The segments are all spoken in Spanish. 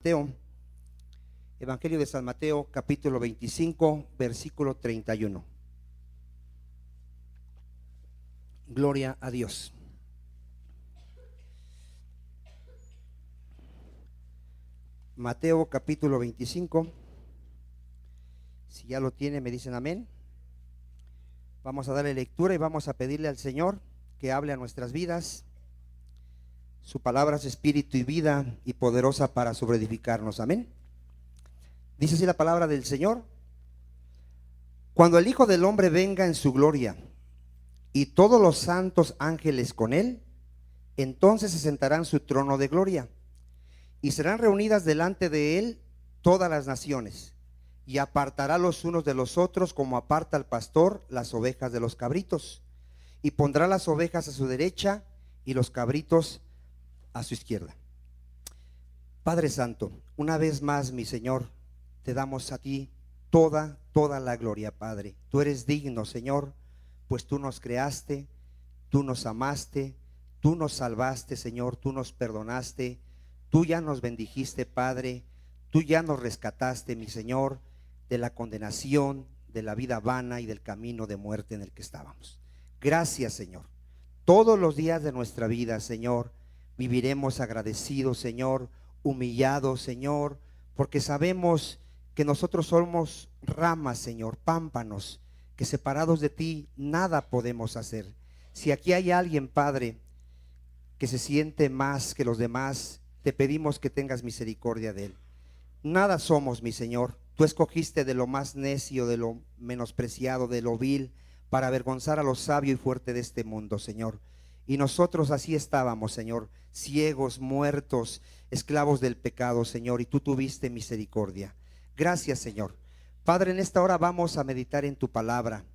Mateo, Evangelio de San Mateo, capítulo 25, versículo 31. Gloria a Dios. Mateo, capítulo 25. Si ya lo tiene, me dicen amén. Vamos a darle lectura y vamos a pedirle al Señor que hable a nuestras vidas. Su palabra es espíritu y vida y poderosa para sobreedificarnos. Amén. Dice así la palabra del Señor: cuando el Hijo del Hombre venga en su gloria y todos los santos ángeles con él, entonces se sentará en su trono de gloria y serán reunidas delante de él todas las naciones, y apartará los unos de los otros como aparta el pastor las ovejas de los cabritos, y pondrá las ovejas a su derecha y los cabritos a su izquierda. Padre Santo, una vez más, mi Señor, te damos a ti toda la gloria, Padre. Tú eres digno, Señor, pues tú nos creaste, tú nos amaste, tú nos salvaste, Señor, tú nos perdonaste, tú ya nos bendijiste, Padre, tú ya nos rescataste, mi Señor, de la condenación, de la vida vana y del camino de muerte en el que estábamos. Gracias, Señor. Todos los días de nuestra vida, Señor, viviremos agradecidos, Señor, humillados, Señor, porque sabemos que nosotros somos ramas, Señor, pámpanos, que separados de ti nada podemos hacer. Si aquí hay alguien, Padre, que se siente más que los demás, te pedimos que tengas misericordia de él. Nada somos, mi Señor. Tú escogiste de lo más necio, de lo menospreciado, de lo vil, para avergonzar a lo sabio y fuerte de este mundo, Señor. Y nosotros así estábamos, Señor, ciegos, muertos, esclavos del pecado, Señor, y tú tuviste misericordia. Gracias, Señor. Padre, en esta hora vamos a meditar en tu palabra,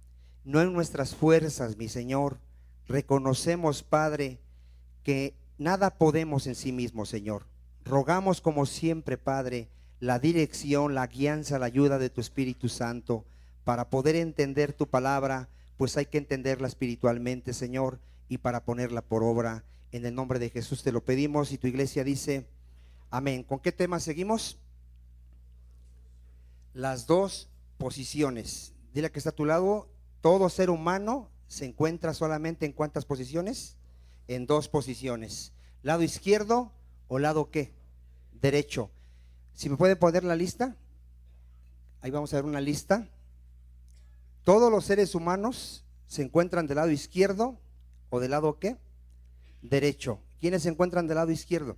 no en nuestras fuerzas, mi Señor. Reconocemos, Padre, que nada podemos en sí mismos, Señor. Rogamos como siempre, Padre, la dirección, la guianza, la ayuda de tu Espíritu Santo para poder entender tu palabra, pues hay que entenderla espiritualmente, Señor, y para ponerla por obra. En el nombre de Jesús te lo pedimos y tu iglesia dice amén. ¿Con qué tema seguimos? Las dos posiciones. Dile que está a tu lado: todo ser humano se encuentra solamente en ¿cuántas posiciones? En dos posiciones. ¿Lado izquierdo o lado qué? Derecho. Si me pueden poner la lista. Ahí vamos a ver una lista. Todos los seres humanos se encuentran del lado izquierdo o del lado qué? Derecho. ¿Quiénes se encuentran del lado izquierdo?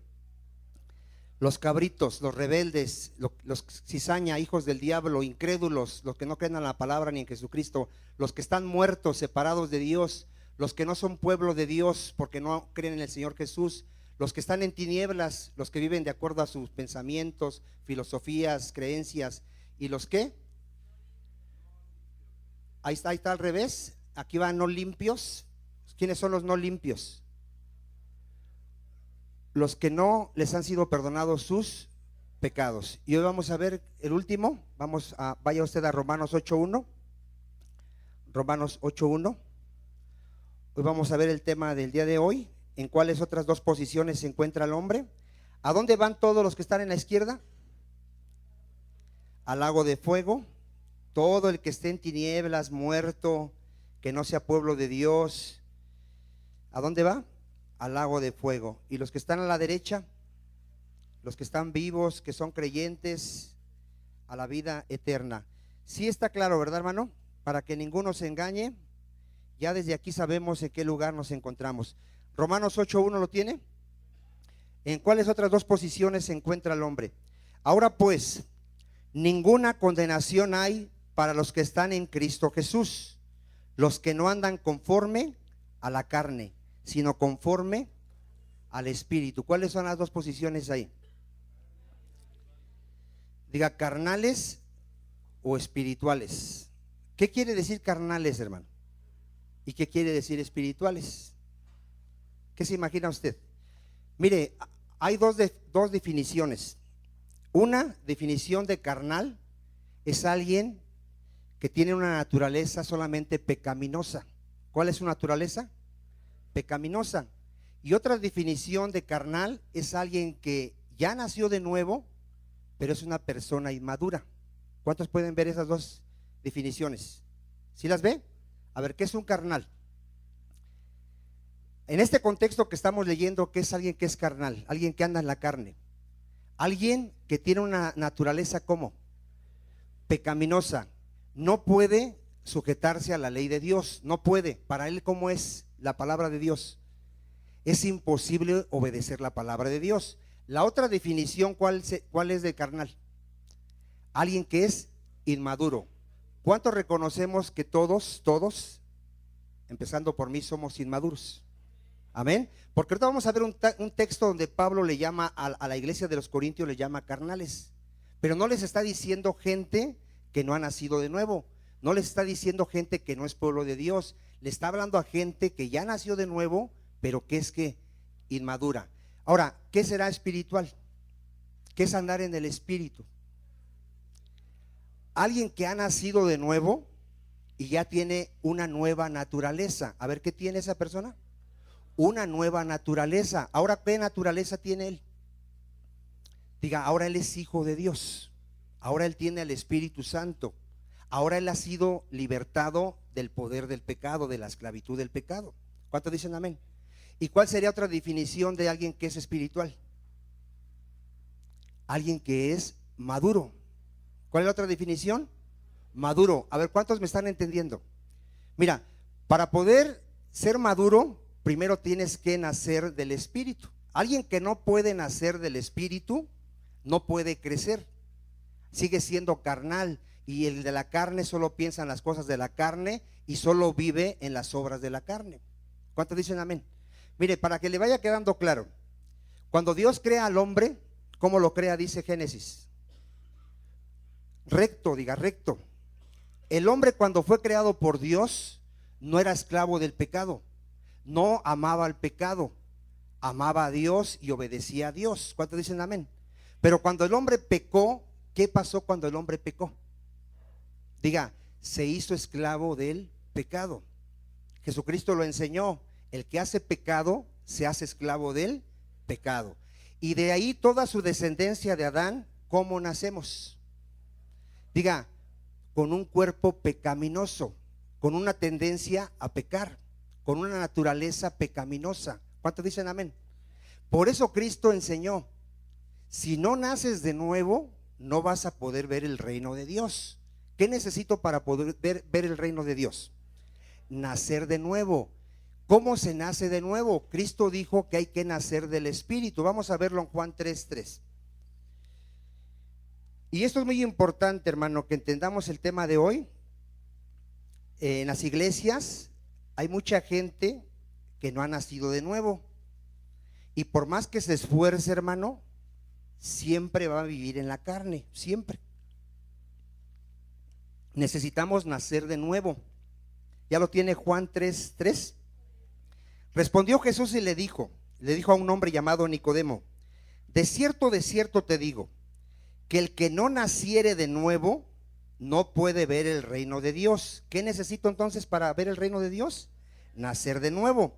Los cabritos, los rebeldes, los cizaña, hijos del diablo, incrédulos, los que no creen en la palabra ni en Jesucristo, los que están muertos, separados de Dios, los que no son pueblo de Dios porque no creen en el Señor Jesús, los que están en tinieblas, los que viven de acuerdo a sus pensamientos, filosofías, creencias, y los que ahí está al revés. Aquí van no limpios. ¿Quiénes son los no limpios? Los que no les han sido perdonados sus pecados. Y hoy vamos a ver el último. Vaya usted a Romanos 8:1. Romanos 8:1. Hoy vamos a ver el tema del día de hoy. ¿En cuáles otras dos posiciones se encuentra el hombre? ¿A dónde van todos los que están en la izquierda? Al lago de fuego. Todo el que esté en tinieblas, muerto, que no sea pueblo de Dios, ¿a dónde va? Al lago de fuego. Y los que están a la derecha, los que están vivos, que son creyentes, a la vida eterna. Sí está claro, ¿verdad, hermano? Para que ninguno se engañe, ya desde aquí sabemos en qué lugar nos encontramos. Romanos 8:1 ¿lo tiene? ¿En cuáles otras dos posiciones se encuentra el hombre? Ahora pues, ninguna condenación hay para los que están en Cristo Jesús, los que no andan conforme a la carne, sino conforme al Espíritu. ¿Cuáles son las dos posiciones ahí? Diga, carnales o espirituales. ¿Qué quiere decir carnales, hermano? ¿Y qué quiere decir espirituales? ¿Qué se imagina usted? Mire, hay dos definiciones. Una definición de carnal es alguien que tiene una naturaleza solamente pecaminosa. ¿Cuál es su naturaleza? Pecaminosa. Y otra definición de carnal es alguien que ya nació de nuevo, pero es una persona inmadura. ¿Cuántos pueden ver esas dos definiciones? ¿Sí las ve? A ver, ¿qué es un carnal? En este contexto que estamos leyendo, ¿qué es alguien que es carnal? Alguien que anda en la carne. Alguien que tiene una naturaleza como pecaminosa. No puede sujetarse a la ley de Dios. No puede. Para él, ¿cómo es la palabra de Dios? Es imposible obedecer la palabra de Dios. La otra definición, ¿cuál es de carnal? Alguien que es inmaduro. ¿Cuántos reconocemos que todos, empezando por mí, somos inmaduros? Amén. Porque ahorita vamos a ver un texto donde Pablo le llama a la iglesia de los Corintios, le llama carnales. Pero no les está diciendo gente que no ha nacido de nuevo. No les está diciendo gente que no es pueblo de Dios. Le está hablando a gente que ya nació de nuevo, pero que es que inmadura. Ahora, ¿qué será espiritual? ¿Qué es andar en el espíritu? Alguien que ha nacido de nuevo y ya tiene una nueva naturaleza. A ver, ¿qué tiene esa persona? Una nueva naturaleza. Ahora, ¿qué naturaleza tiene él? Diga, ahora él es hijo de Dios. Ahora él tiene al Espíritu Santo. Ahora él ha sido libertado del poder del pecado, de la esclavitud del pecado. ¿Cuántos dicen amén? ¿Y cuál sería otra definición de alguien que es espiritual? Alguien que es maduro. ¿Cuál es la otra definición? Maduro. A ver, ¿cuántos me están entendiendo? Mira, para poder ser maduro, primero tienes que nacer del Espíritu. Alguien que no puede nacer del Espíritu no puede crecer. Sigue siendo carnal, y el de la carne solo piensa en las cosas de la carne y solo vive en las obras de la carne. ¿Cuántos dicen amén? Mire, para que le vaya quedando claro, cuando Dios crea al hombre, ¿cómo lo crea? Dice Génesis. Recto, diga recto. El hombre, cuando fue creado por Dios, no era esclavo del pecado, no amaba el pecado, amaba a Dios y obedecía a Dios. ¿Cuántos dicen amén? Pero cuando el hombre pecó, ¿qué pasó cuando el hombre pecó? Diga, se hizo esclavo del pecado. Jesucristo lo enseñó. El que hace pecado se hace esclavo del pecado. Y de ahí toda su descendencia de Adán, ¿cómo nacemos? Diga, con un cuerpo pecaminoso, con una tendencia a pecar, con una naturaleza pecaminosa. ¿Cuántos dicen amén? Por eso Cristo enseñó, si no naces de nuevo, no vas a poder ver el reino de Dios. ¿Qué necesito para poder ver el reino de Dios? Nacer de nuevo. ¿Cómo se nace de nuevo? Cristo dijo que hay que nacer del Espíritu. Vamos a verlo en Juan 3:3. Y esto es muy importante, hermano, que entendamos el tema de hoy. En las iglesias hay mucha gente que no ha nacido de nuevo. Y por más que se esfuerce, hermano, siempre va a vivir en la carne, siempre. Necesitamos nacer de nuevo. ¿Ya lo tiene Juan 3:3? Respondió Jesús y le dijo a un hombre llamado Nicodemo: de cierto te digo, que el que no naciere de nuevo no puede ver el reino de Dios. ¿Qué necesito entonces para ver el reino de Dios? Nacer de nuevo.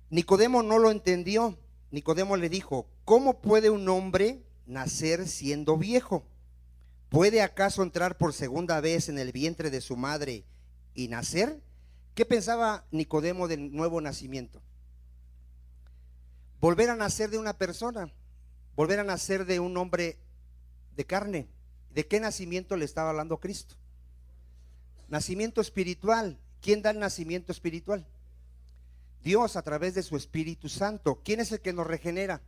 Nicodemo no lo entendió. Nicodemo le dijo: ¿cómo puede un hombre nacer siendo viejo? ¿Puede acaso entrar por segunda vez en el vientre de su madre y nacer? ¿Qué pensaba Nicodemo del nuevo nacimiento? Volver a nacer de una persona, volver a nacer de un hombre de carne. ¿De qué nacimiento le estaba hablando Cristo? Nacimiento espiritual. ¿Quién da el nacimiento espiritual? Dios, a través de su Espíritu Santo. ¿Quién es el que nos regenera?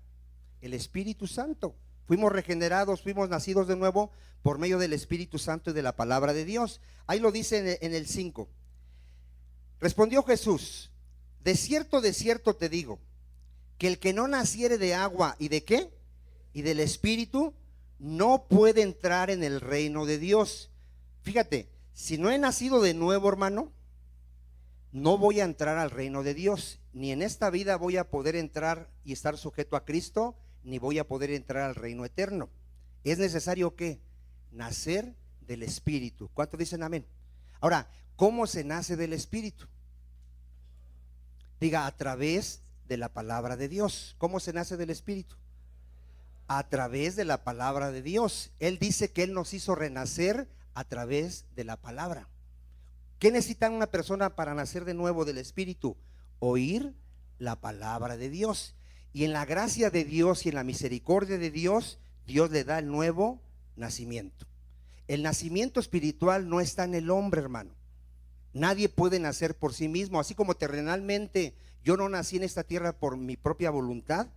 El Espíritu Santo. Fuimos regenerados, fuimos nacidos de nuevo por medio del Espíritu Santo y de la palabra de Dios. Ahí lo dice en el 5. Respondió Jesús: de cierto te digo, que el que no naciere de agua y de ¿qué? Y del Espíritu, no puede entrar en el reino de Dios. Fíjate, si no he nacido de nuevo, hermano, no voy a entrar al reino de Dios. Ni en esta vida voy a poder entrar y estar sujeto a Cristo, ni voy a poder entrar al reino eterno. Es necesario que nacer del Espíritu. ¿Cuántos dicen amén? Ahora, ¿cómo se nace del Espíritu? Diga, a través de la palabra de Dios. ¿Cómo se nace del Espíritu? A través de la palabra de Dios. Él dice que Él nos hizo renacer a través de la palabra. ¿Qué necesita una persona para nacer de nuevo del Espíritu? Oír la palabra de Dios. Y en la gracia de Dios y en la misericordia de Dios, Dios le da el nuevo nacimiento. El nacimiento espiritual no está en el hombre, hermano. Nadie puede nacer por sí mismo. Así como terrenalmente yo no nací en esta tierra por mi propia voluntad,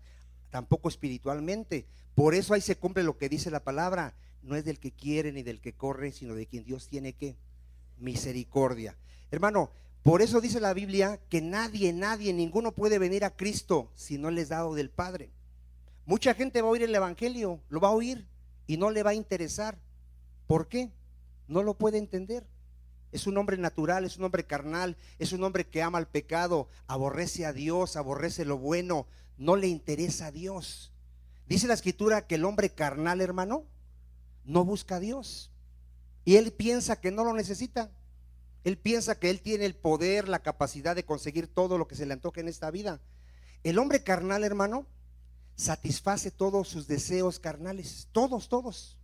tampoco espiritualmente. Por eso ahí se cumple lo que dice la palabra: no es del que quiere ni del que corre, sino de quien Dios tiene que misericordia. Hermano, por eso dice la Biblia que nadie, ninguno puede venir a Cristo si no les dado del Padre. Mucha gente va a oír el evangelio, lo va a oír y no le va a interesar. ¿Por qué? No lo puede entender. Es un hombre natural, es un hombre carnal, es un hombre que ama el pecado, aborrece a Dios, aborrece lo bueno, no le interesa a Dios. Dice la Escritura que el hombre carnal, hermano, no busca a Dios. Y él piensa que no lo necesita. Él piensa que él tiene el poder, la capacidad de conseguir todo lo que se le antoje en esta vida. El hombre carnal, hermano, satisface todos sus deseos carnales, todos.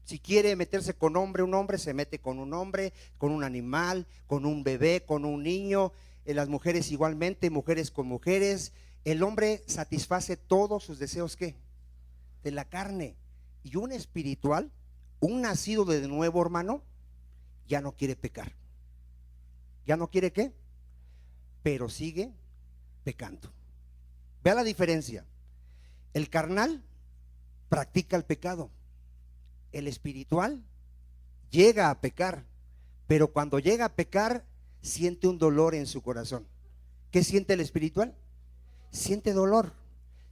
Si quiere meterse con un hombre se mete con un hombre, con un animal, con un bebé, con un niño. Las mujeres igualmente, mujeres con mujeres. El hombre satisface todos sus deseos, ¿qué? De la carne. Y un espiritual, un nacido de nuevo, hermano, ya no quiere pecar. ¿Ya no quiere qué? Pero sigue pecando. Vea la diferencia. El carnal practica el pecado. El espiritual llega a pecar, pero cuando llega a pecar siente un dolor en su corazón. ¿Qué siente el espiritual? Siente dolor,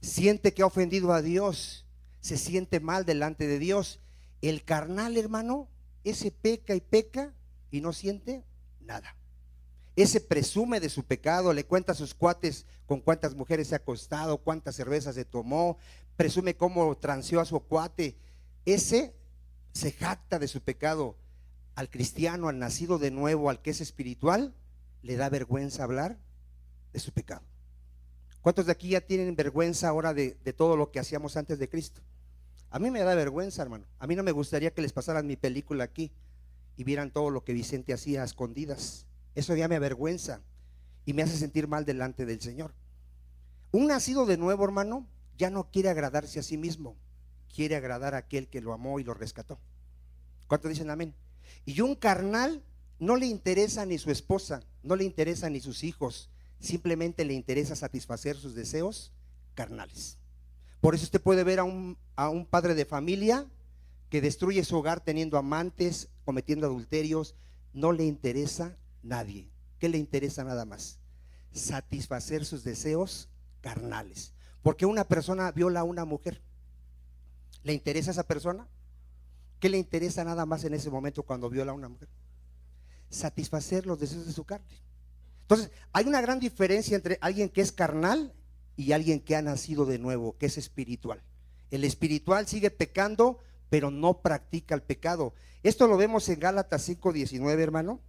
siente que ha ofendido a Dios, se siente mal delante de Dios. El carnal, hermano, ese peca y no siente nada. Ese presume de su pecado, le cuenta a sus cuates con cuántas mujeres se ha acostado, cuántas cervezas se tomó, presume cómo transeó a su cuate. Ese se jacta de su pecado. Al cristiano, al nacido de nuevo, al que es espiritual, le da vergüenza hablar de su pecado. ¿Cuántos de aquí ya tienen vergüenza ahora de todo lo que hacíamos antes de Cristo? A mí me da vergüenza, hermano. A mí no me gustaría que les pasaran mi película aquí y vieran todo lo que Vicente hacía a escondidas. Eso ya me avergüenza y me hace sentir mal delante del Señor. Un nacido de nuevo, hermano, ya no quiere agradarse a sí mismo, quiere agradar a aquel que lo amó y lo rescató. ¿Cuántos dicen amén? Y un carnal no le interesa ni su esposa, no le interesa ni sus hijos, simplemente le interesa satisfacer sus deseos carnales. Por eso usted puede ver a un padre de familia que destruye su hogar teniendo amantes, cometiendo adulterios. No le interesa nadie. ¿Qué le interesa nada más? Satisfacer sus deseos carnales. Porque una persona viola a una mujer, ¿le interesa a esa persona? ¿Qué le interesa nada más en ese momento cuando viola a una mujer? Satisfacer los deseos de su carne. Entonces, hay una gran diferencia entre alguien que es carnal y alguien que ha nacido de nuevo, que es espiritual. El espiritual sigue pecando, pero no practica el pecado. Esto lo vemos en Gálatas 5:19, hermano.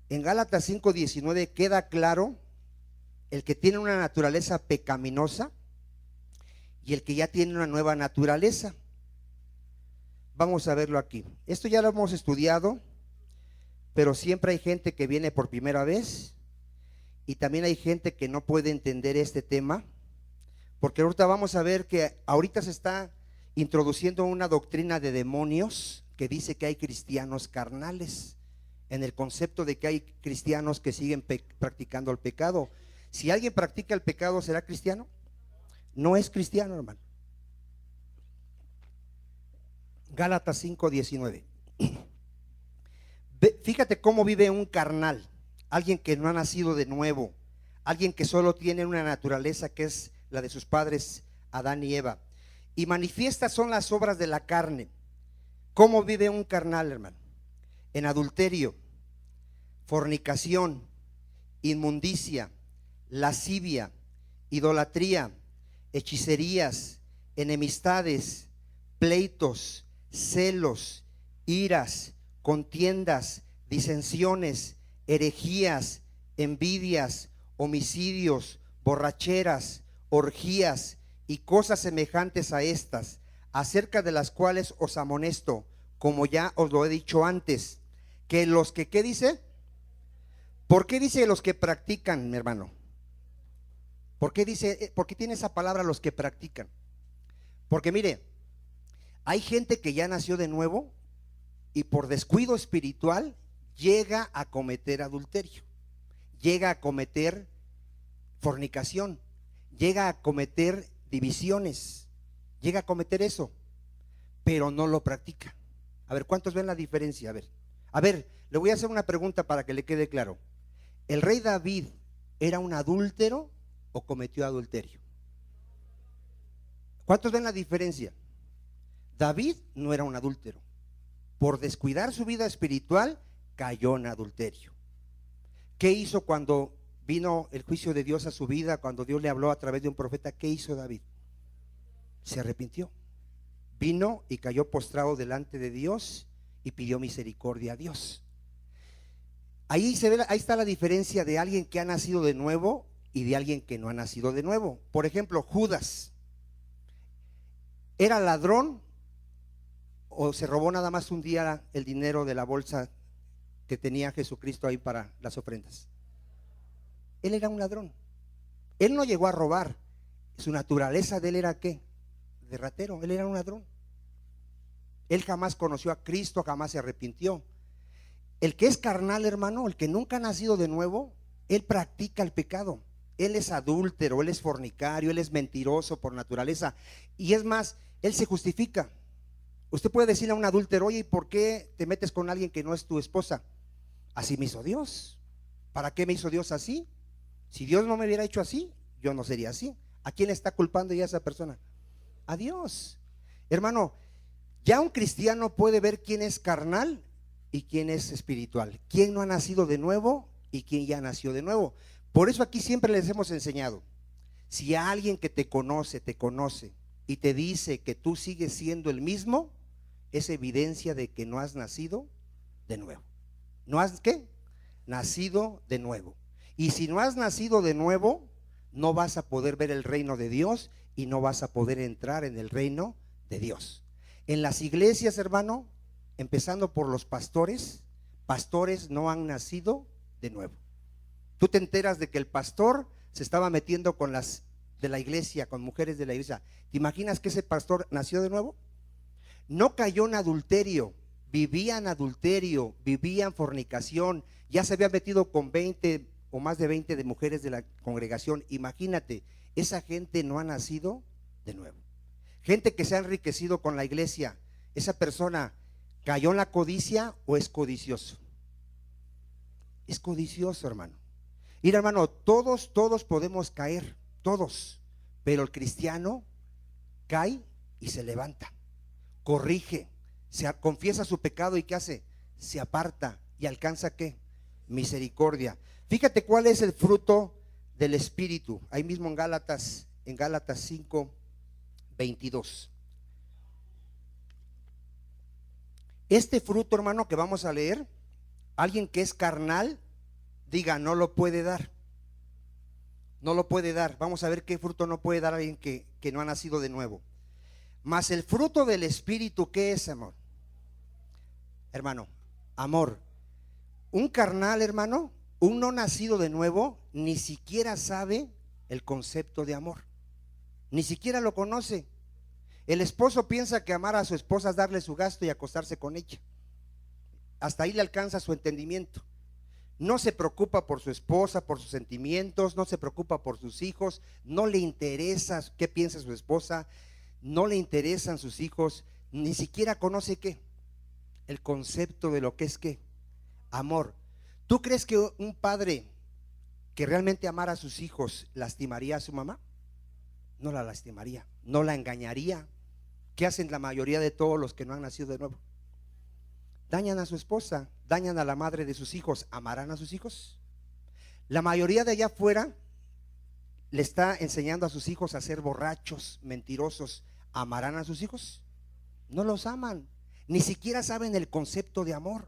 En Gálatas 5:19 queda claro el que tiene una naturaleza pecaminosa y el que ya tiene una nueva naturaleza. Vamos a verlo aquí. Esto ya lo hemos estudiado, pero siempre hay gente que viene por primera vez y también hay gente que no puede entender este tema, porque ahorita vamos a ver que ahorita se está introduciendo una doctrina de demonios que dice que hay cristianos carnales, en el concepto de que hay cristianos que siguen practicando el pecado. Si alguien practica el pecado, ¿será cristiano? No es cristiano, hermano. Gálatas 5:19. Fíjate cómo vive un carnal, alguien que no ha nacido de nuevo, alguien que solo tiene una naturaleza que es la de sus padres Adán y Eva. Y manifiestas son las obras de la carne. ¿Cómo vive un carnal, hermano? En adulterio, fornicación, inmundicia, lascivia, idolatría, hechicerías, enemistades, pleitos, celos, iras, contiendas, disensiones, herejías, envidias, homicidios, borracheras, orgías y cosas semejantes a estas, acerca de las cuales os amonesto, como ya os lo he dicho antes, que los que, ¿qué dice? ¿Por qué dice los que practican, mi hermano? ¿Por qué dice, por qué tiene esa palabra los que practican? Porque mire, hay gente que ya nació de nuevo y por descuido espiritual llega a cometer adulterio, llega a cometer fornicación, llega a cometer divisiones, llega a cometer eso, pero no lo practica. A ver, ¿cuántos ven la diferencia? A ver, le voy a hacer una pregunta para que le quede claro. ¿El rey David era un adúltero o cometió adulterio? ¿Cuántos ven la diferencia? David no era un adúltero. Por descuidar su vida espiritual, cayó en adulterio. ¿Qué hizo cuando vino el juicio de Dios a su vida? Cuando Dios le habló a través de un profeta, ¿qué hizo David? Se arrepintió. Vino y cayó postrado delante de Dios y pidió misericordia a Dios. Ahí se ve, ahí está la diferencia de alguien que ha nacido de nuevo y de alguien que no ha nacido de nuevo. Por ejemplo, Judas, ¿era ladrón o se robó nada más un día el dinero de la bolsa que tenía Jesucristo ahí para las ofrendas? Él era un ladrón. Él no llegó a robar. Su naturaleza de él era ¿qué? De ratero. Él era un ladrón. Él jamás conoció a Cristo, jamás se arrepintió. El que es carnal, hermano, el que nunca ha nacido de nuevo, él practica el pecado. Él es adúltero, él es fornicario, él es mentiroso por naturaleza. Y es más, él se justifica. Usted puede decirle a un adúltero: oye, ¿y por qué te metes con alguien que no es tu esposa? Así me hizo Dios. ¿Para qué me hizo Dios así? Si Dios no me hubiera hecho así, yo no sería así. ¿A quién le está culpando ya esa persona? A Dios. Hermano, ya un cristiano puede ver quién es carnal y quién es espiritual, quién no ha nacido de nuevo y quién ya nació de nuevo. Por eso aquí siempre les hemos enseñado: si a alguien que te conoce y te dice que tú sigues siendo el mismo, es evidencia de que no has nacido de nuevo. ¿No has qué? Nacido de nuevo. Y si no has nacido de nuevo, no vas a poder ver el reino de Dios y no vas a poder entrar en el reino de Dios. En las iglesias, hermano, empezando por los pastores no han nacido de nuevo. Tú te enteras de que el pastor se estaba metiendo con las de la iglesia, con mujeres de la iglesia. ¿Te imaginas que ese pastor nació de nuevo? No cayó en adulterio, vivía en fornicación, ya se había metido con 20 o más de 20 de mujeres de la congregación. Imagínate, esa gente no ha nacido de nuevo. Gente que se ha enriquecido con la iglesia, esa persona ¿cayó en la codicia o es codicioso? Es codicioso, hermano. Mira, hermano, todos podemos caer, todos, pero el cristiano cae y se levanta, corrige, confiesa su pecado y ¿qué hace? Se aparta y alcanza ¿qué? Misericordia. Fíjate cuál es el fruto del Espíritu, ahí mismo en Gálatas 5:22. Este fruto, hermano, que vamos a leer, alguien que es carnal, diga, no lo puede dar. No lo puede dar. Vamos a ver qué fruto no puede dar alguien que no ha nacido de nuevo. Mas el fruto del Espíritu, ¿qué es, amor? Hermano, amor. Un carnal, hermano, un no nacido de nuevo, ni siquiera sabe el concepto de amor. Ni siquiera lo conoce. El esposo piensa que amar a su esposa es darle su gasto y acostarse con ella. Hasta ahí le alcanza su entendimiento. No se preocupa por su esposa, por sus sentimientos, no se preocupa por sus hijos, no le interesa qué piensa su esposa, no le interesan sus hijos, ni siquiera conoce qué, el concepto de lo que es qué, amor. ¿Tú crees que un padre que realmente amara a sus hijos lastimaría a su mamá? No la lastimaría, no la engañaría. ¿Qué hacen la mayoría de todos los que no han nacido de nuevo? Dañan a su esposa, dañan a la madre de sus hijos. ¿Amarán a sus hijos? La mayoría de allá afuera le está enseñando a sus hijos a ser borrachos, mentirosos. ¿Amarán a sus hijos? No los aman, ni siquiera saben el concepto de amor.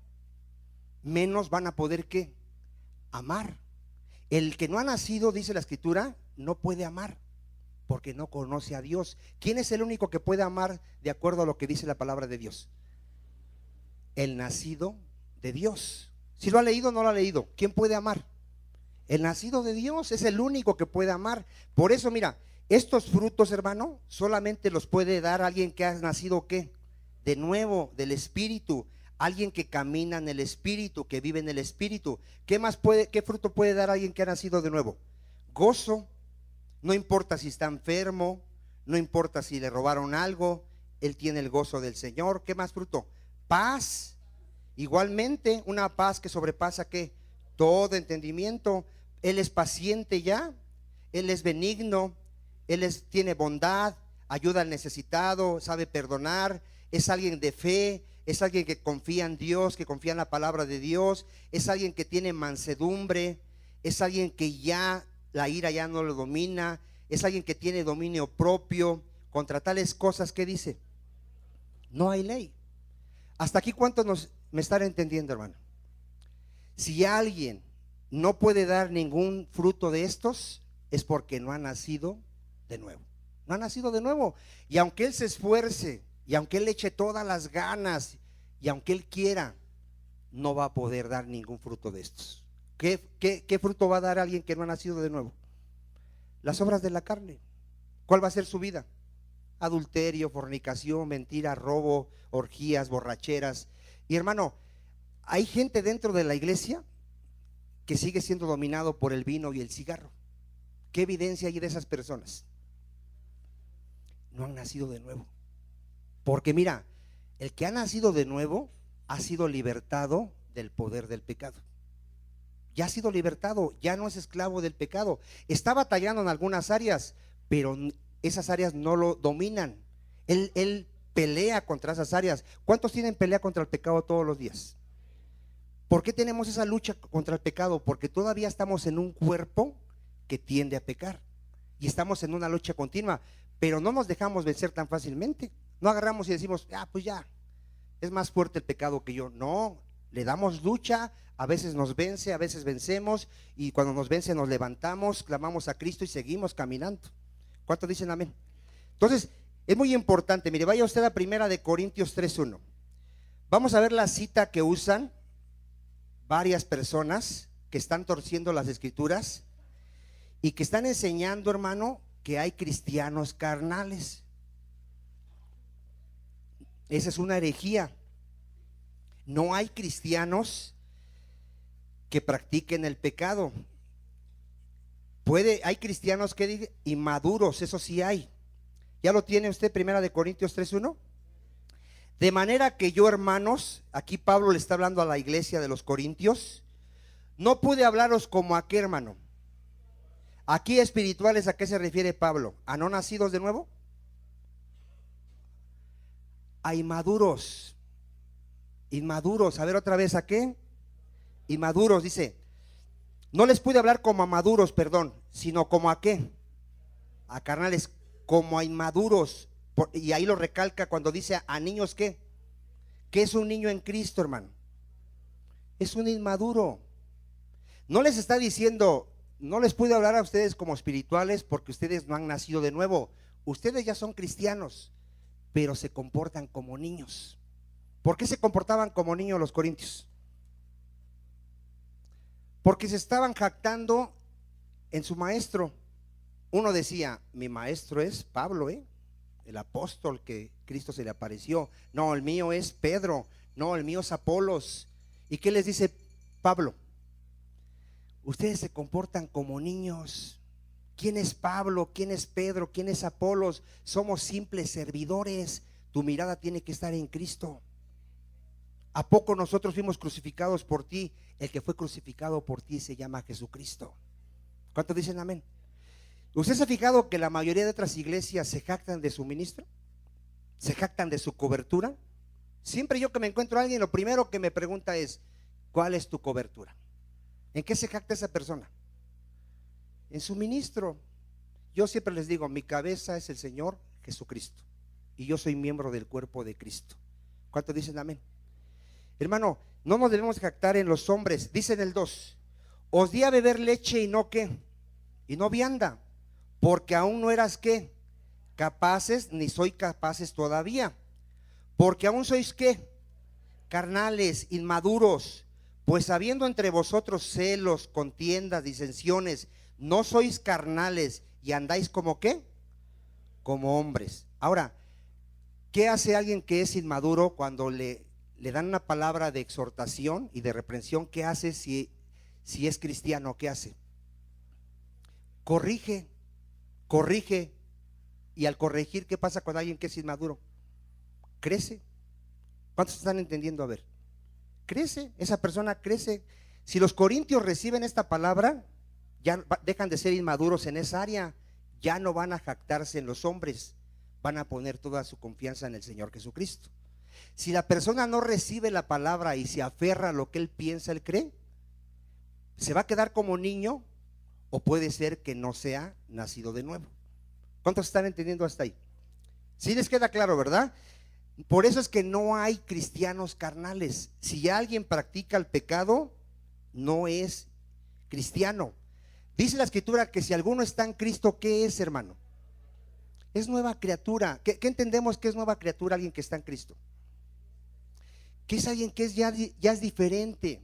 Menos van a poder ¿qué? Amar. El que no ha nacido, dice la Escritura, no puede amar. porque no conoce a Dios. ¿Quién es el único que puede amar de acuerdo a lo que dice la palabra de Dios? El nacido de Dios. Si lo ha leído o no lo ha leído, ¿quién puede amar? El nacido de Dios es el único que puede amar. Por eso, mira, estos frutos, hermano, solamente los puede dar alguien que ha nacido, ¿qué? De nuevo, del Espíritu. Alguien que camina en el Espíritu, que vive en el Espíritu. ¿Qué más puede, qué fruto puede dar alguien que ha nacido de nuevo? Gozo. No importa si está enfermo, no importa si le robaron algo, él tiene el gozo del Señor. ¿Qué más fruto? Paz. Igualmente, una paz que sobrepasa, ¿qué? Todo entendimiento. Él es paciente ya, él es benigno, tiene bondad, ayuda al necesitado, sabe perdonar, es alguien de fe, es alguien que confía en Dios, que confía en la palabra de Dios, es alguien que tiene mansedumbre, es alguien que ya la ira ya no lo domina, es alguien que tiene dominio propio. Contra tales cosas, ¿qué dice? No hay ley. Hasta aquí, ¿cuántos me están entendiendo, hermano? Si alguien no puede dar ningún fruto de estos, es porque no ha nacido de nuevo. No ha nacido de nuevo. Y aunque él se esfuerce, y aunque él le eche todas las ganas, y aunque él quiera, no va a poder dar ningún fruto de estos. ¿Qué fruto va a dar alguien que no ha nacido de nuevo? Las obras de la carne. ¿Cuál va a ser su vida? Adulterio, fornicación, mentira, robo, orgías, borracheras. Y hermano, hay gente dentro de la iglesia que sigue siendo dominado por el vino y el cigarro. ¿Qué evidencia hay de esas personas? No han nacido de nuevo. Porque mira, el que ha nacido de nuevo ha sido libertado del poder del pecado. Ya ha sido libertado, ya no es esclavo del pecado. Está batallando en algunas áreas, pero esas áreas no lo dominan. Él pelea contra esas áreas. ¿Cuántos tienen pelea contra el pecado todos los días? ¿Por qué tenemos esa lucha contra el pecado? Porque todavía estamos en un cuerpo que tiende a pecar y estamos en una lucha continua, pero no nos dejamos vencer tan fácilmente. No agarramos y decimos, pues ya, es más fuerte el pecado que yo. No, le damos lucha, a veces nos vence, a veces vencemos, y cuando nos vence nos levantamos, clamamos a Cristo y seguimos caminando. ¿Cuántos dicen amén? Entonces, es muy importante. Mire, vaya usted a 1 Corintios 3:1. Vamos a ver la cita que usan varias personas que están torciendo las escrituras y que están enseñando, hermano, que hay cristianos carnales. Esa es una herejía. No hay cristianos que practiquen el pecado. Hay cristianos que digan inmaduros, eso sí hay. ¿Ya lo tiene usted? 1 Corintios 3:1. De manera que yo, hermanos, aquí Pablo le está hablando a la iglesia de los Corintios, no pude hablaros como a qué, hermano. Aquí espirituales, ¿a qué se refiere Pablo? ¿A no nacidos de nuevo? A inmaduros. Inmaduros, a ver otra vez, ¿a qué? Inmaduros, dice. No les pude hablar como a maduros, perdón, sino como a qué? A carnales, como a inmaduros. Y ahí lo recalca cuando dice a niños, ¿qué? ¿Qué es un niño en Cristo, hermano? Es un inmaduro. No les está diciendo, no les pude hablar a ustedes como espirituales porque ustedes no han nacido de nuevo. Ustedes ya son cristianos, pero se comportan como niños. ¿Por qué se comportaban como niños los corintios? Porque se estaban jactando en su maestro. Uno decía, mi maestro es Pablo, el apóstol que Cristo se le apareció. No, el mío es Pedro. No, el mío es Apolos. ¿Y qué les dice Pablo? Ustedes se comportan como niños. ¿Quién es Pablo? ¿Quién es Pedro? ¿Quién es Apolos? Somos simples servidores. Tu mirada tiene que estar en Cristo. ¿A poco nosotros fuimos crucificados por ti? El que fue crucificado por ti se llama Jesucristo. ¿Cuántos dicen amén? ¿Usted se ha fijado que la mayoría de otras iglesias se jactan de su ministro? ¿Se jactan de su cobertura? Siempre yo que me encuentro a alguien, lo primero que me pregunta es, ¿cuál es tu cobertura? ¿En qué se jacta esa persona? En su ministro. Yo siempre les digo, mi cabeza es el Señor Jesucristo y yo soy miembro del cuerpo de Cristo. ¿Cuántos dicen amén? Hermano, no nos debemos jactar en los hombres. Dice en el 2, os di a beber leche y no qué, y no vianda, Porque aún no eras ¿qué? Capaces, ni soy capaces todavía. Porque aún sois ¿qué? Carnales, inmaduros. Pues habiendo entre vosotros celos, contiendas, disensiones, no sois carnales y andáis como ¿qué? Como hombres. Ahora, ¿qué hace alguien que es inmaduro cuando le dan una palabra de exhortación y de reprensión? ¿Qué hace si es cristiano? ¿Qué hace? Corrige. Y al corregir, ¿qué pasa con alguien que es inmaduro? Crece. ¿Cuántos están entendiendo? A ver, crece, esa persona crece. Si los corintios reciben esta palabra, ya dejan de ser inmaduros en esa área, ya no van a jactarse en los hombres, van a poner toda su confianza en el Señor Jesucristo. Si la persona no recibe la palabra y se aferra a lo que él piensa, él cree, se va a quedar como niño, o puede ser que no sea nacido de nuevo. ¿Cuántos están entendiendo hasta ahí? Sí les queda claro, ¿verdad? Por eso es que no hay cristianos carnales. Si alguien practica el pecado, no es cristiano. Dice la Escritura que si alguno está en Cristo, ¿qué es, hermano? Es nueva criatura. ¿Qué entendemos que es nueva criatura alguien que está en Cristo? Que es alguien que ya es diferente,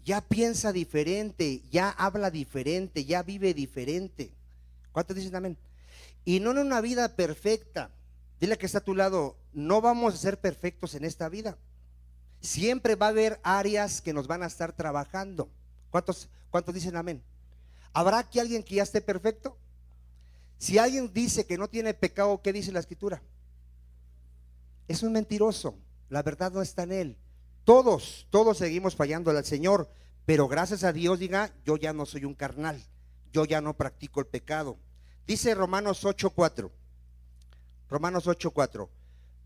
ya piensa diferente, ya habla diferente, ya vive diferente. ¿Cuántos dicen amén? Y no en una vida perfecta. Dile que está a tu lado, no vamos a ser perfectos en esta vida. Siempre va a haber áreas que nos van a estar trabajando. ¿Cuántos dicen amén? ¿Habrá aquí alguien que ya esté perfecto? Si alguien dice que no tiene pecado, ¿qué dice la Escritura? Es un mentiroso. La verdad no está en él. Todos seguimos fallando al Señor, pero gracias a Dios, diga, yo ya no soy un carnal, yo ya no practico el pecado. Dice Romanos 8:4. Romanos 8:4.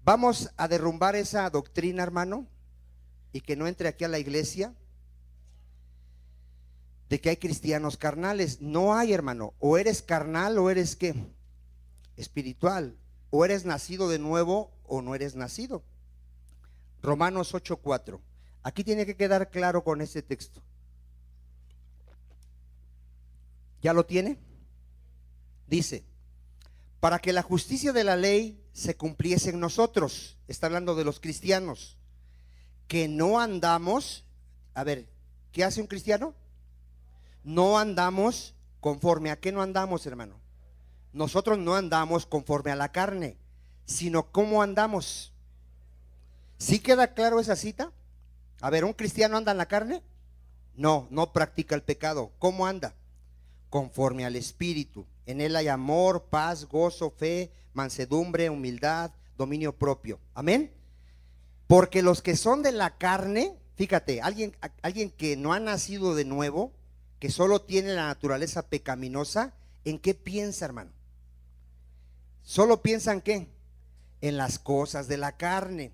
Vamos a derrumbar esa doctrina, hermano, y que no entre aquí a la iglesia de que hay cristianos carnales. No hay, hermano. O eres carnal o eres ¿qué? Espiritual. O eres nacido de nuevo o no eres nacido. Romanos 8:4. Aquí tiene que quedar claro con este texto. ¿Ya lo tiene? Dice, para que la justicia de la ley se cumpliese en nosotros. Está hablando de los cristianos, que no andamos. A ver, ¿qué hace un cristiano? No andamos conforme a qué no andamos, hermano. Nosotros no andamos conforme a la carne, sino cómo andamos. ¿Sí queda claro esa cita? A ver, ¿un cristiano anda en la carne? No, no practica el pecado. ¿Cómo anda? Conforme al Espíritu. En él hay amor, paz, gozo, fe, mansedumbre, humildad, dominio propio. Amén. Porque los que son de la carne, fíjate, alguien que no ha nacido de nuevo, que solo tiene la naturaleza pecaminosa, ¿en qué piensa, hermano? Solo piensa en qué, en las cosas de la carne.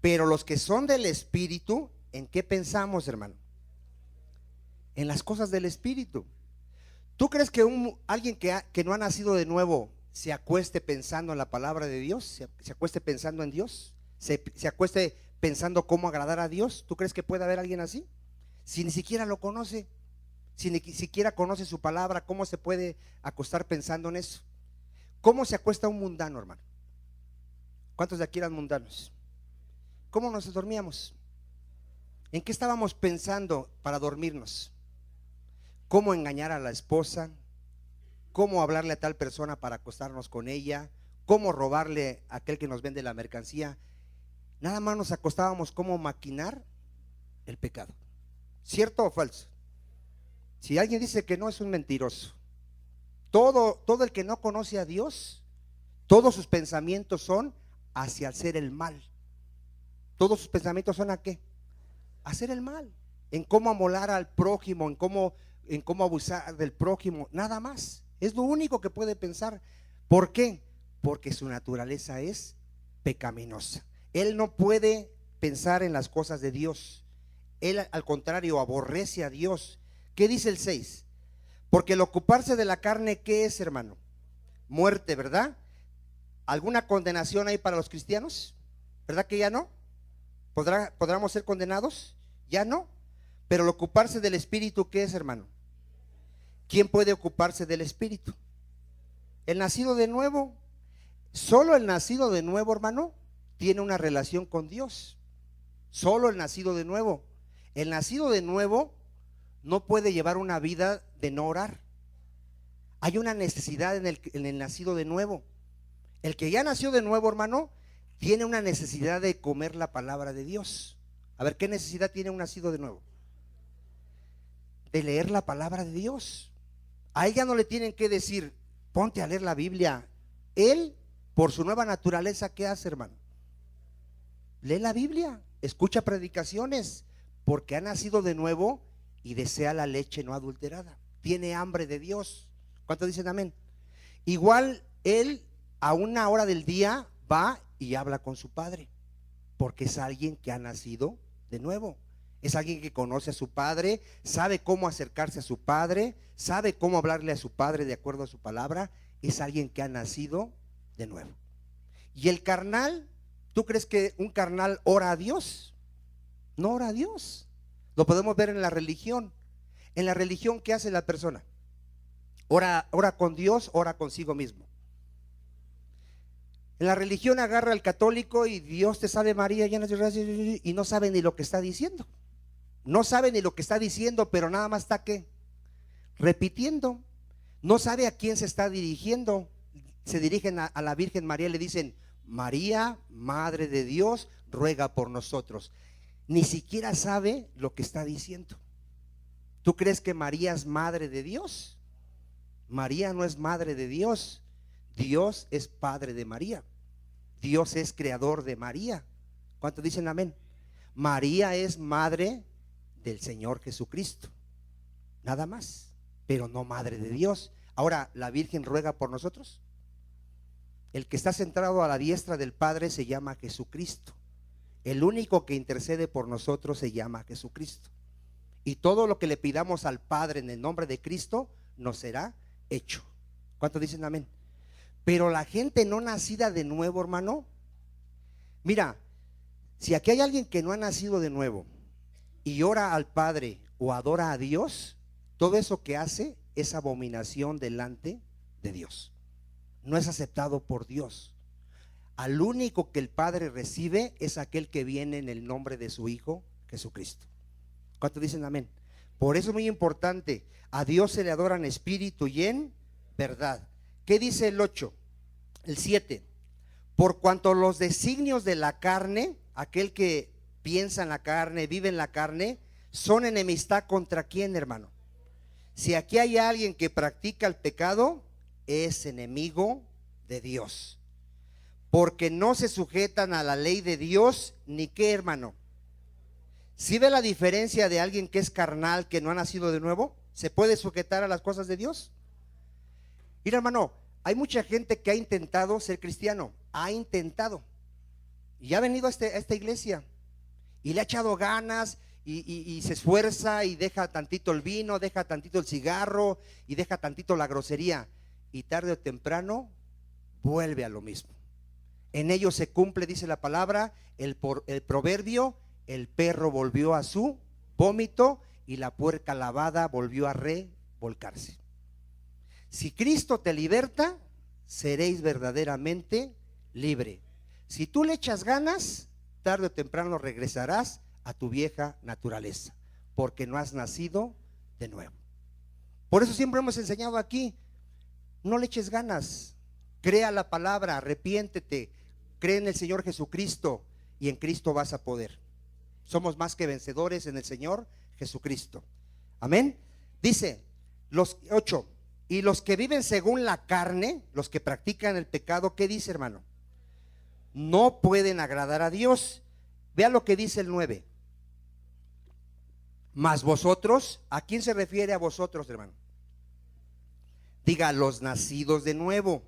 Pero los que son del Espíritu, ¿en qué pensamos, hermano? En las cosas del Espíritu. ¿Tú crees que alguien que no ha nacido de nuevo se acueste pensando en la palabra de Dios? ¿Se acueste pensando en Dios? ¿Se acueste pensando cómo agradar a Dios? ¿Tú crees que puede haber alguien así? Si ni siquiera lo conoce, si ni siquiera conoce su palabra, ¿cómo se puede acostar pensando en eso? ¿Cómo se acuesta un mundano, hermano? ¿Cuántos de aquí eran mundanos? ¿Cómo nos dormíamos? ¿En qué estábamos pensando para dormirnos? ¿Cómo engañar a la esposa? ¿Cómo hablarle a tal persona para acostarnos con ella? ¿Cómo robarle a aquel que nos vende la mercancía? Nada más nos acostábamos cómo maquinar el pecado. ¿Cierto o falso? Si alguien dice que no, es un mentiroso. Todo el que no conoce a Dios, todos sus pensamientos son hacia hacer el mal. Todos sus pensamientos son ¿a qué? Hacer el mal, en cómo amolar al prójimo, en cómo abusar del prójimo, nada más. Es lo único que puede pensar. ¿Por qué? Porque su naturaleza es pecaminosa. Él no puede pensar en las cosas de Dios. Él, al contrario, aborrece a Dios. ¿Qué dice el 6? Porque el ocuparse de la carne, ¿qué es, hermano? Muerte, ¿verdad? ¿Alguna condenación hay para los cristianos? ¿Verdad que ya no? ¿Podremos ser condenados? Ya no. Pero el ocuparse del Espíritu, ¿qué es, hermano? ¿Quién puede ocuparse del Espíritu? El nacido de nuevo, solo el nacido de nuevo, hermano, tiene una relación con Dios. Solo el nacido de nuevo. El nacido de nuevo no puede llevar una vida de no orar. Hay una necesidad en el nacido de nuevo. El que ya nació de nuevo, hermano, tiene una necesidad de comer la palabra de Dios. A ver, ¿qué necesidad tiene un nacido de nuevo? De leer la palabra de Dios. A él ya no le tienen que decir, ponte a leer la Biblia. Él, por su nueva naturaleza, ¿qué hace, hermano? Lee la Biblia, escucha predicaciones, porque ha nacido de nuevo y desea la leche no adulterada. Tiene hambre de Dios. ¿Cuántos dicen amén? Igual él a una hora del día va y habla con su padre, porque es alguien que ha nacido de nuevo. Es alguien que conoce a su padre, sabe cómo acercarse a su padre, sabe cómo hablarle a su padre de acuerdo a su palabra. Es alguien que ha nacido de nuevo. Y el carnal, ¿tú crees que un carnal ora a Dios? No ora a Dios. Lo podemos ver en la religión. En la religión, ¿qué hace la persona? Ora con Dios, ora consigo mismo. En la religión agarra al católico y Dios te salve María, llena de gracia, y no sabe ni lo que está diciendo. No sabe ni lo que está diciendo, pero nada más está ¿qué? Repitiendo. No sabe a quién se está dirigiendo. Se dirigen a la Virgen María y le dicen: María, Madre de Dios, ruega por nosotros. Ni siquiera sabe lo que está diciendo. ¿Tú crees que María es madre de Dios? María no es madre de Dios. Dios es padre de María. Dios es creador de María. ¿Cuántos dicen amén? María es madre del Señor Jesucristo, nada más, pero no madre de Dios. Ahora, ¿la Virgen ruega por nosotros? El que está sentado a la diestra del Padre se llama Jesucristo. El único que intercede por nosotros se llama Jesucristo. Y todo lo que le pidamos al Padre en el nombre de Cristo nos será hecho. ¿Cuántos dicen amén? Pero la gente no nacida de nuevo, hermano, mira, si aquí hay alguien que no ha nacido de nuevo y ora al Padre o adora a Dios, todo eso que hace es abominación delante de Dios. No es aceptado por Dios. Al único que el Padre recibe es aquel que viene en el nombre de su Hijo Jesucristo. ¿Cuántos dicen amén? Por eso es muy importante, a Dios se le adora en espíritu y en verdad. ¿Qué dice el 8? El 7. Por cuanto los designios de la carne, aquel que piensa en la carne, vive en la carne, son enemistad contra quién, hermano. Si aquí hay alguien que practica el pecado, es enemigo de Dios, porque no se sujetan a la ley de Dios, ni qué, hermano. ¿Sí ve la diferencia de alguien que es carnal, que no ha nacido de nuevo? ¿Se puede sujetar a las cosas de Dios? Mira, hermano, hay mucha gente que ha intentado ser cristiano, ha intentado, y ha venido a esta iglesia, y le ha echado ganas, y se esfuerza, y deja tantito el vino, deja tantito el cigarro, y deja tantito la grosería, y tarde o temprano vuelve a lo mismo. En ello se cumple, dice la palabra, el proverbio: el perro volvió a su vómito y la puerca lavada volvió a revolcarse. Si Cristo te liberta, seréis verdaderamente libre. Si tú le echas ganas, tarde o temprano regresarás a tu vieja naturaleza, porque no has nacido de nuevo. Por eso siempre hemos enseñado aquí: no le eches ganas, crea la palabra, arrepiéntete, cree en el Señor Jesucristo, y en Cristo vas a poder. Somos más que vencedores en el Señor Jesucristo. Amén. Dice los 8: y los que viven según la carne, los que practican el pecado, ¿qué dice, hermano? No pueden agradar a Dios. Vea lo que dice el 9. Mas vosotros, ¿a quién se refiere a vosotros, hermano? Diga, los nacidos de nuevo,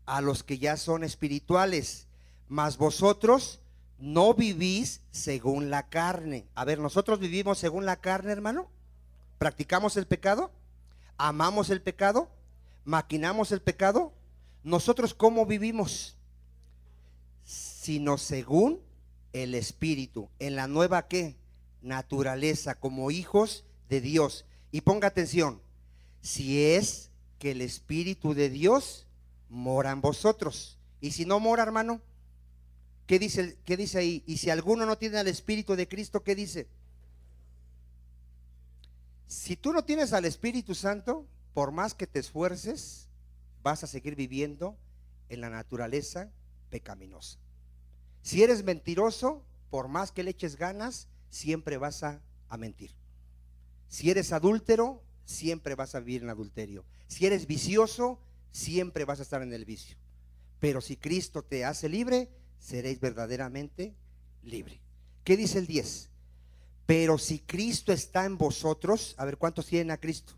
a los que ya son espirituales. Mas vosotros no vivís según la carne. A ver, ¿nosotros vivimos según la carne, hermano? ¿Practicamos el pecado? ¿Amamos el pecado? ¿Maquinamos el pecado? ¿Nosotros cómo vivimos? Sino según el Espíritu, en la nueva ¿qué? Naturaleza, como hijos de Dios. Y ponga atención: si es que el Espíritu de Dios mora en vosotros. Y si no mora, hermano, ¿qué dice ahí? Y si alguno no tiene al Espíritu de Cristo, ¿qué dice? Si tú no tienes al Espíritu Santo, por más que te esfuerces, vas a seguir viviendo en la naturaleza pecaminosa. Si eres mentiroso, por más que le eches ganas, siempre vas a mentir. Si eres adúltero, siempre vas a vivir en adulterio. Si eres vicioso, siempre vas a estar en el vicio. Pero si Cristo te hace libre, seréis verdaderamente libre. ¿Qué dice el 10? Pero si Cristo está en vosotros, a ver, ¿cuántos tienen a Cristo?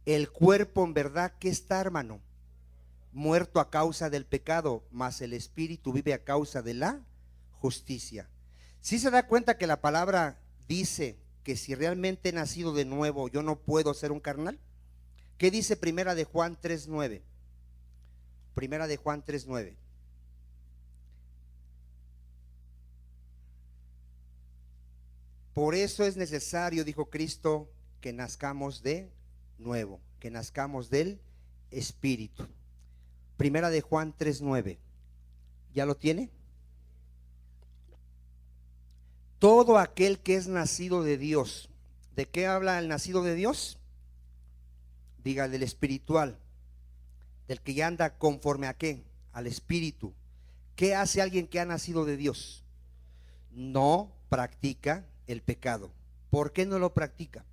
El cuerpo en verdad, ¿qué está, hermano? Muerto a causa del pecado, mas el espíritu vive a causa de la justicia. ¿Sí se da cuenta que la palabra dice que si realmente he nacido de nuevo, yo no puedo ser un carnal? ¿Qué dice Primera de Juan 3:9? Primera de Juan 3:9. Por eso es necesario, dijo Cristo, que nazcamos de nuevo, que nazcamos del Espíritu. Primera de Juan 3:9. ¿Ya lo tiene? Todo aquel que es nacido de Dios. ¿De qué habla el nacido de Dios? Diga, del espiritual, del que ya anda conforme a qué, al Espíritu. ¿Qué hace alguien que ha nacido de Dios? No practica el pecado. ¿Por qué no lo practica?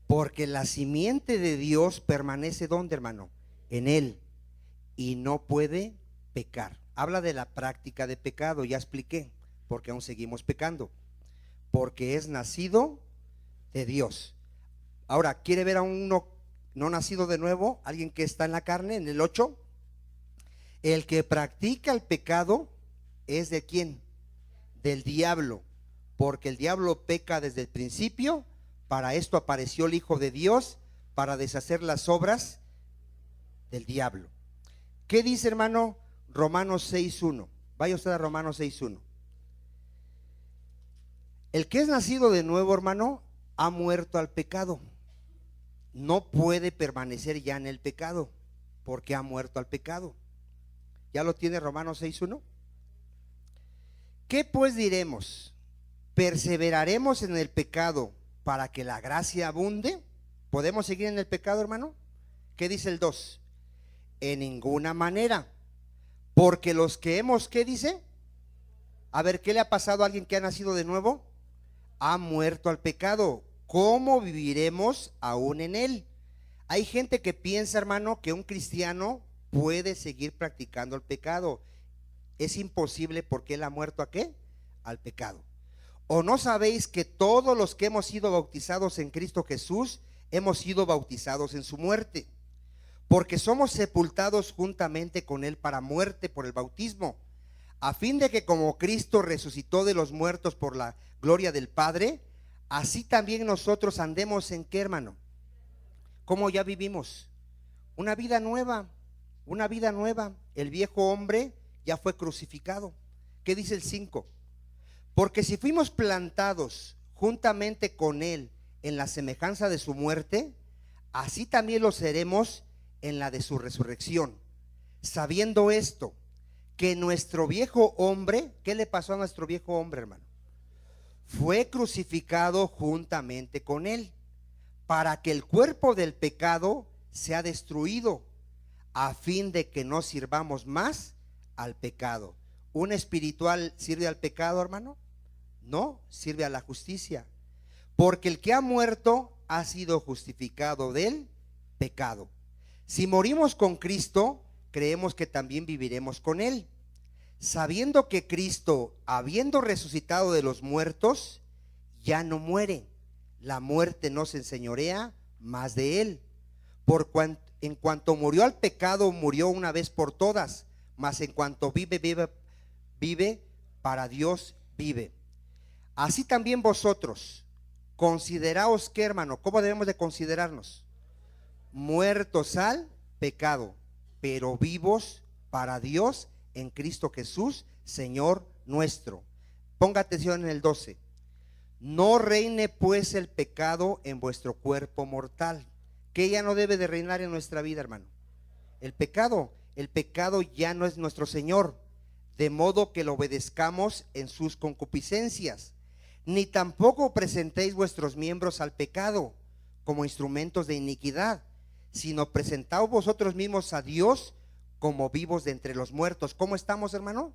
Porque la simiente de Dios permanece ¿dónde, hermano? En él, y no puede pecar. Habla de la práctica de pecado, ya expliqué, porque aún seguimos pecando, porque es nacido de Dios. Ahora, ¿quiere ver a uno no nacido de nuevo? Alguien que está en la carne, en el 8. El que practica el pecado es ¿de quién? Del diablo, porque el diablo peca desde el principio. Para esto apareció el Hijo de Dios, para deshacer las obras del diablo. ¿Qué dice, hermano? Romanos 6:1. Vaya usted a Romanos 6:1. El que es nacido de nuevo, hermano, ha muerto al pecado. No puede permanecer ya en el pecado, porque ha muerto al pecado. ¿Ya lo tiene Romanos 6:1? ¿Qué pues diremos? ¿Perseveraremos en el pecado para que la gracia abunde? ¿Podemos seguir en el pecado, hermano? ¿Qué dice el 2? En ninguna manera, porque los que hemos, ¿qué dice? A ver, ¿qué le ha pasado a alguien que ha nacido de nuevo? Ha muerto al pecado. ¿Cómo viviremos aún en él? Hay gente que piensa, hermano, que un cristiano puede seguir practicando el pecado. Es imposible, porque él ha muerto ¿a qué? Al pecado. ¿O no sabéis que todos los que hemos sido bautizados en Cristo Jesús hemos sido bautizados en su muerte? Porque somos sepultados juntamente con él para muerte por el bautismo, a fin de que como Cristo resucitó de los muertos por la gloria del Padre, así también nosotros andemos ¿en qué, hermano? ¿Cómo ya vivimos? Una vida nueva, una vida nueva. El viejo hombre ya fue crucificado. ¿Qué dice el 5? Porque si fuimos plantados juntamente con él en la semejanza de su muerte, así también lo seremos en la de su resurrección. Sabiendo esto, que nuestro viejo hombre, ¿qué le pasó a nuestro viejo hombre, hermano? Fue crucificado juntamente con él, para que el cuerpo del pecado sea destruido, a fin de que no sirvamos más al pecado. ¿Un espiritual sirve al pecado, hermano? No, sirve a la justicia. Porque el que ha muerto ha sido justificado del pecado. Si morimos con Cristo, creemos que también viviremos con él, sabiendo que Cristo, habiendo resucitado de los muertos, ya no muere. La muerte no se enseñorea más de él. En cuanto murió al pecado, murió una vez por todas, mas en cuanto vive, para Dios vive. Así también vosotros, consideraos que, hermano, ¿cómo debemos de considerarnos? Muertos al pecado, pero vivos para Dios en Cristo Jesús, Señor nuestro. Ponga atención en el 12. No reine pues el pecado en vuestro cuerpo mortal. ¿Qué ya no debe de reinar en nuestra vida, hermano? El pecado. el pecado ya no es nuestro Señor, de modo que lo obedezcamos en sus concupiscencias. Ni tampoco presentéis vuestros miembros al pecado como instrumentos de iniquidad, sino presentaos vosotros mismos a Dios como vivos de entre los muertos. ¿Cómo estamos, hermano?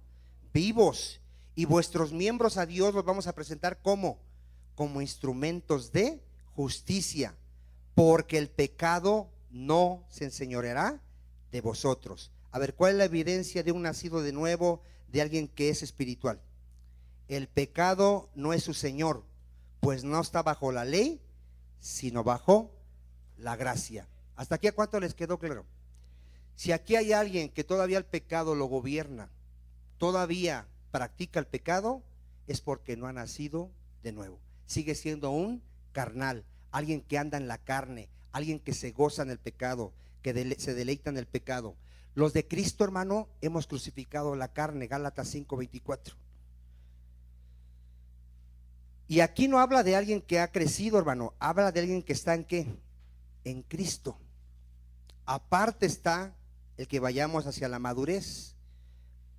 Vivos. Y vuestros miembros a Dios los vamos a presentar como instrumentos de justicia, porque el pecado no se enseñoreará de vosotros. A ver, ¿cuál es la evidencia de un nacido de nuevo, de alguien que es espiritual? El pecado no es su señor, pues no está bajo la ley, sino bajo la gracia. ¿Hasta aquí a cuánto les quedó claro? Si aquí hay alguien que todavía el pecado lo gobierna, todavía practica el pecado, es porque no ha nacido de nuevo. Sigue siendo un carnal, alguien que anda en la carne, alguien que se goza en el pecado, que se deleita en el pecado. Los de Cristo, hermano, hemos crucificado la carne, Gálatas 5:24. Y aquí no habla de alguien que ha crecido, hermano, habla de alguien que está en ¿qué? En Cristo. Aparte está el que vayamos hacia la madurez.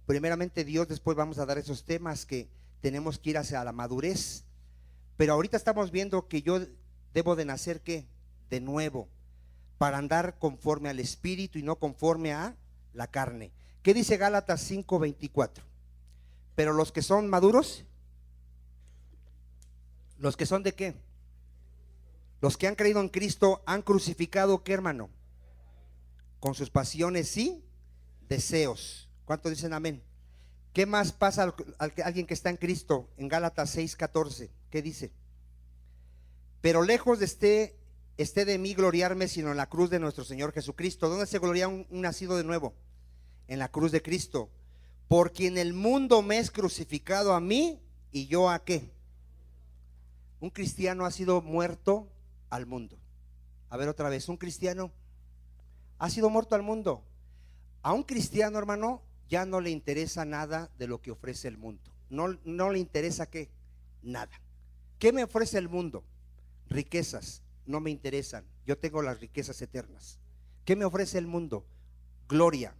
Primeramente Dios, después vamos a dar esos temas que tenemos que ir hacia la madurez. Pero ahorita estamos viendo que yo debo de nacer ¿qué? De nuevo, para andar conforme al Espíritu y no conforme a la carne. ¿Qué dice Gálatas 5:24? Pero los que son maduros, ¿los que son de qué? Los que han creído en Cristo han crucificado ¿qué, hermano? Con sus pasiones y deseos. ¿Cuántos dicen amén? ¿Qué más pasa al alguien que está en Cristo? En Gálatas 6:14, ¿qué dice? Pero lejos de esté de mí gloriarme, sino en la cruz de nuestro Señor Jesucristo. ¿Dónde se gloria un nacido de nuevo? En la cruz de Cristo. Por quien el mundo me es crucificado a mí, y yo ¿a qué? Un cristiano ha sido muerto al mundo. A ver otra vez, un cristiano ha sido muerto al mundo. A un cristiano, hermano, ya no le interesa nada de lo que ofrece el mundo. No le interesa ¿qué? Nada. ¿Qué me ofrece el mundo? Riquezas, no me interesan. Yo tengo las riquezas eternas. ¿Qué me ofrece el mundo? Gloria,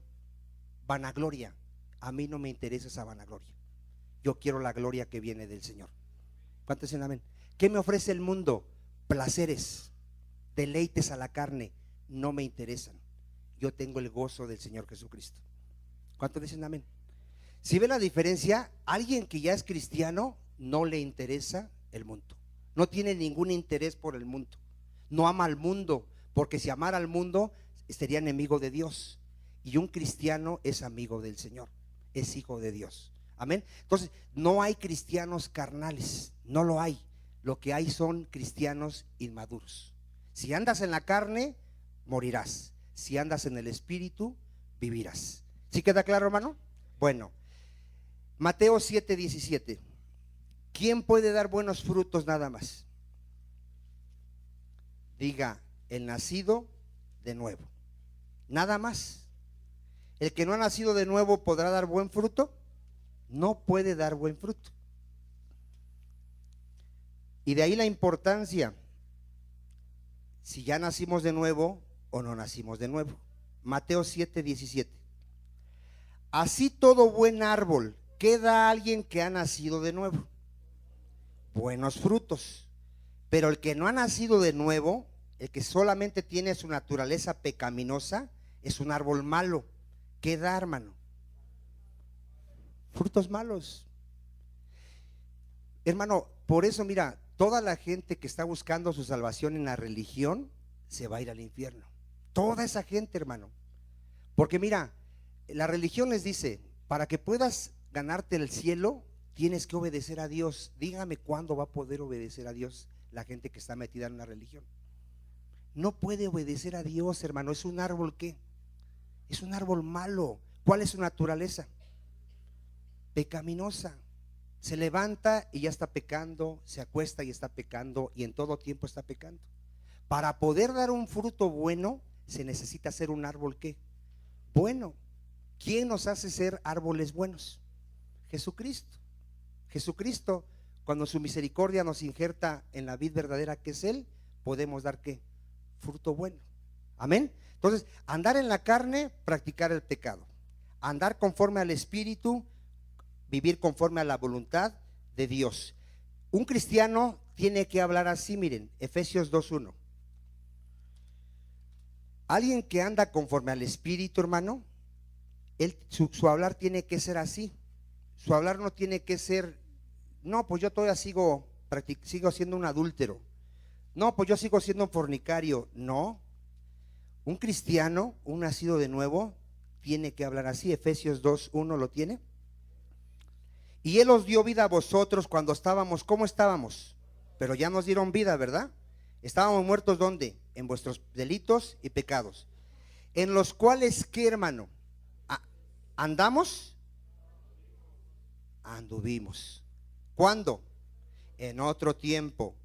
vanagloria. A mí no me interesa esa vanagloria. Yo quiero la gloria que viene del Señor. ¿Cuántos dicen amén? ¿Qué me ofrece el mundo? Placeres, deleites a la carne, no me interesan. Yo tengo el gozo del Señor Jesucristo. ¿Cuántos dicen amén? Si ve la diferencia, alguien que ya es cristiano no le interesa el mundo, no tiene ningún interés por el mundo, no ama al mundo, porque si amara al mundo sería enemigo de Dios. Y un cristiano es amigo del Señor, es hijo de Dios. Amén. Entonces no hay cristianos carnales, no lo hay. Lo que hay son cristianos inmaduros. Si andas en la carne, morirás. Si andas en el Espíritu, vivirás. ¿Sí queda claro, hermano? Bueno, Mateo 7:17. ¿Quién puede dar buenos frutos nada más? Diga, el nacido de nuevo. Nada más. El que no ha nacido de nuevo, ¿podrá dar buen fruto? No puede dar buen fruto. Y de ahí la importancia, si ya nacimos de nuevo o no nacimos de nuevo. Mateo 7:17. Así todo buen árbol, ¿qué da a alguien que ha nacido de nuevo? Buenos frutos. Pero el que no ha nacido de nuevo, el que solamente tiene su naturaleza pecaminosa, es un árbol malo. ¿Qué da, hermano? Frutos malos. Hermano, por eso mira, toda la gente que está buscando su salvación en la religión se va a ir al infierno. Toda esa gente, hermano. Porque mira, la religión les dice, para que puedas ganarte el cielo, tienes que obedecer a Dios. Dígame cuándo va a poder obedecer a Dios la gente que está metida en una religión. No puede obedecer a Dios, hermano. Es un árbol ¿qué? Es un árbol malo. ¿Cuál es su naturaleza? Pecaminosa. Se levanta y ya está pecando, se acuesta y está pecando, y en todo tiempo está pecando. Para poder dar un fruto bueno, se necesita ser un árbol ¿qué? Bueno. ¿Quién nos hace ser árboles buenos? Jesucristo. Jesucristo, cuando su misericordia nos injerta en la vid verdadera que es Él, podemos dar ¿qué? Fruto bueno. Amén. Entonces Entonces, andar en la carne, practicar el pecado. Andar conforme al Espíritu, vivir conforme a la voluntad de Dios. Un cristiano tiene que hablar así, miren, Efesios 2:1. Alguien que anda conforme al Espíritu, hermano, su hablar tiene que ser así. Su hablar no tiene que ser, no, pues yo todavía sigo siendo un adúltero. No, pues yo sigo siendo un fornicario. No. Un cristiano, un nacido de nuevo, tiene que hablar así. Efesios 2:1 ¿lo tiene? Y Él os dio vida a vosotros cuando estábamos, ¿cómo estábamos? Pero ya nos dieron vida, ¿verdad? Estábamos muertos, ¿dónde? En vuestros delitos y pecados. En los cuales, ¿qué, hermano? ¿Andamos? Anduvimos. ¿Cuándo? En otro tiempo,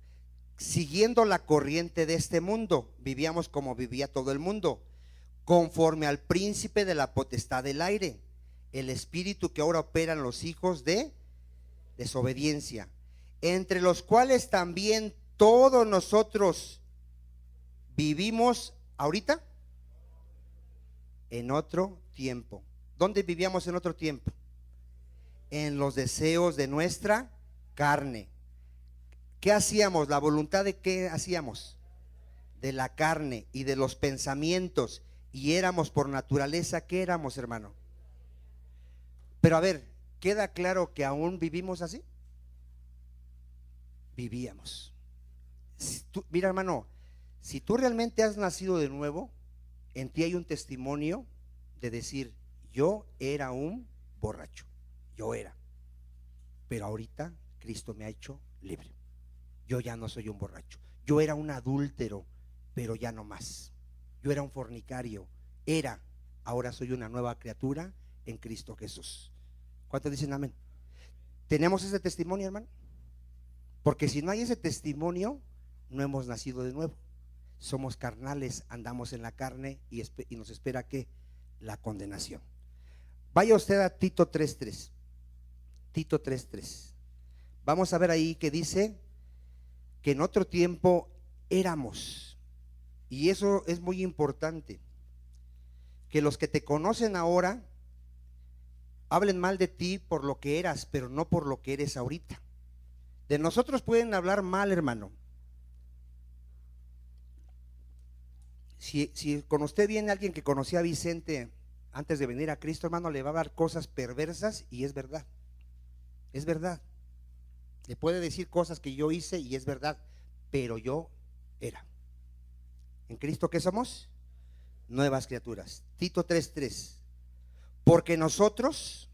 siguiendo la corriente de este mundo, vivíamos como vivía todo el mundo, conforme al príncipe de la potestad del aire, el espíritu que ahora opera en los hijos de desobediencia, entre los cuales también todos nosotros vivimos ahorita en otro tiempo. ¿Dónde vivíamos en otro tiempo? En los deseos de nuestra carne. ¿Qué hacíamos? ¿La voluntad de qué hacíamos? De la carne y de los pensamientos. Y éramos por naturaleza, ¿qué éramos, hermano? Pero a ver, ¿queda claro que aún vivimos así? Vivíamos. Mira, hermano, si tú realmente has nacido de nuevo, en ti hay un testimonio de decir, yo era un borracho, yo era, pero ahorita Cristo me ha hecho libre. Yo ya no soy un borracho. Yo era un adúltero, pero ya no más. Yo era un fornicario, ahora soy una nueva criatura en Cristo Jesús. ¿Cuántos dicen amén? ¿Tenemos ese testimonio, hermano? Porque si no hay ese testimonio, no hemos nacido de nuevo. Somos carnales, andamos en la carne y nos espera ¿qué? La condenación. Vaya usted a Tito 3:3. Tito 3:3. Vamos a ver ahí que dice que en otro tiempo éramos, y eso es muy importante, que los que te conocen ahora hablen mal de ti por lo que eras, pero no por lo que eres ahorita. De nosotros pueden hablar mal, hermano. Si con usted viene alguien que conocía a Vicente antes de venir a Cristo, hermano, le va a dar cosas perversas, y es verdad. Es verdad. Le puede decir cosas que yo hice y es verdad, pero yo era. ¿En Cristo qué somos? Nuevas criaturas. Tito 3:3. Porque nosotros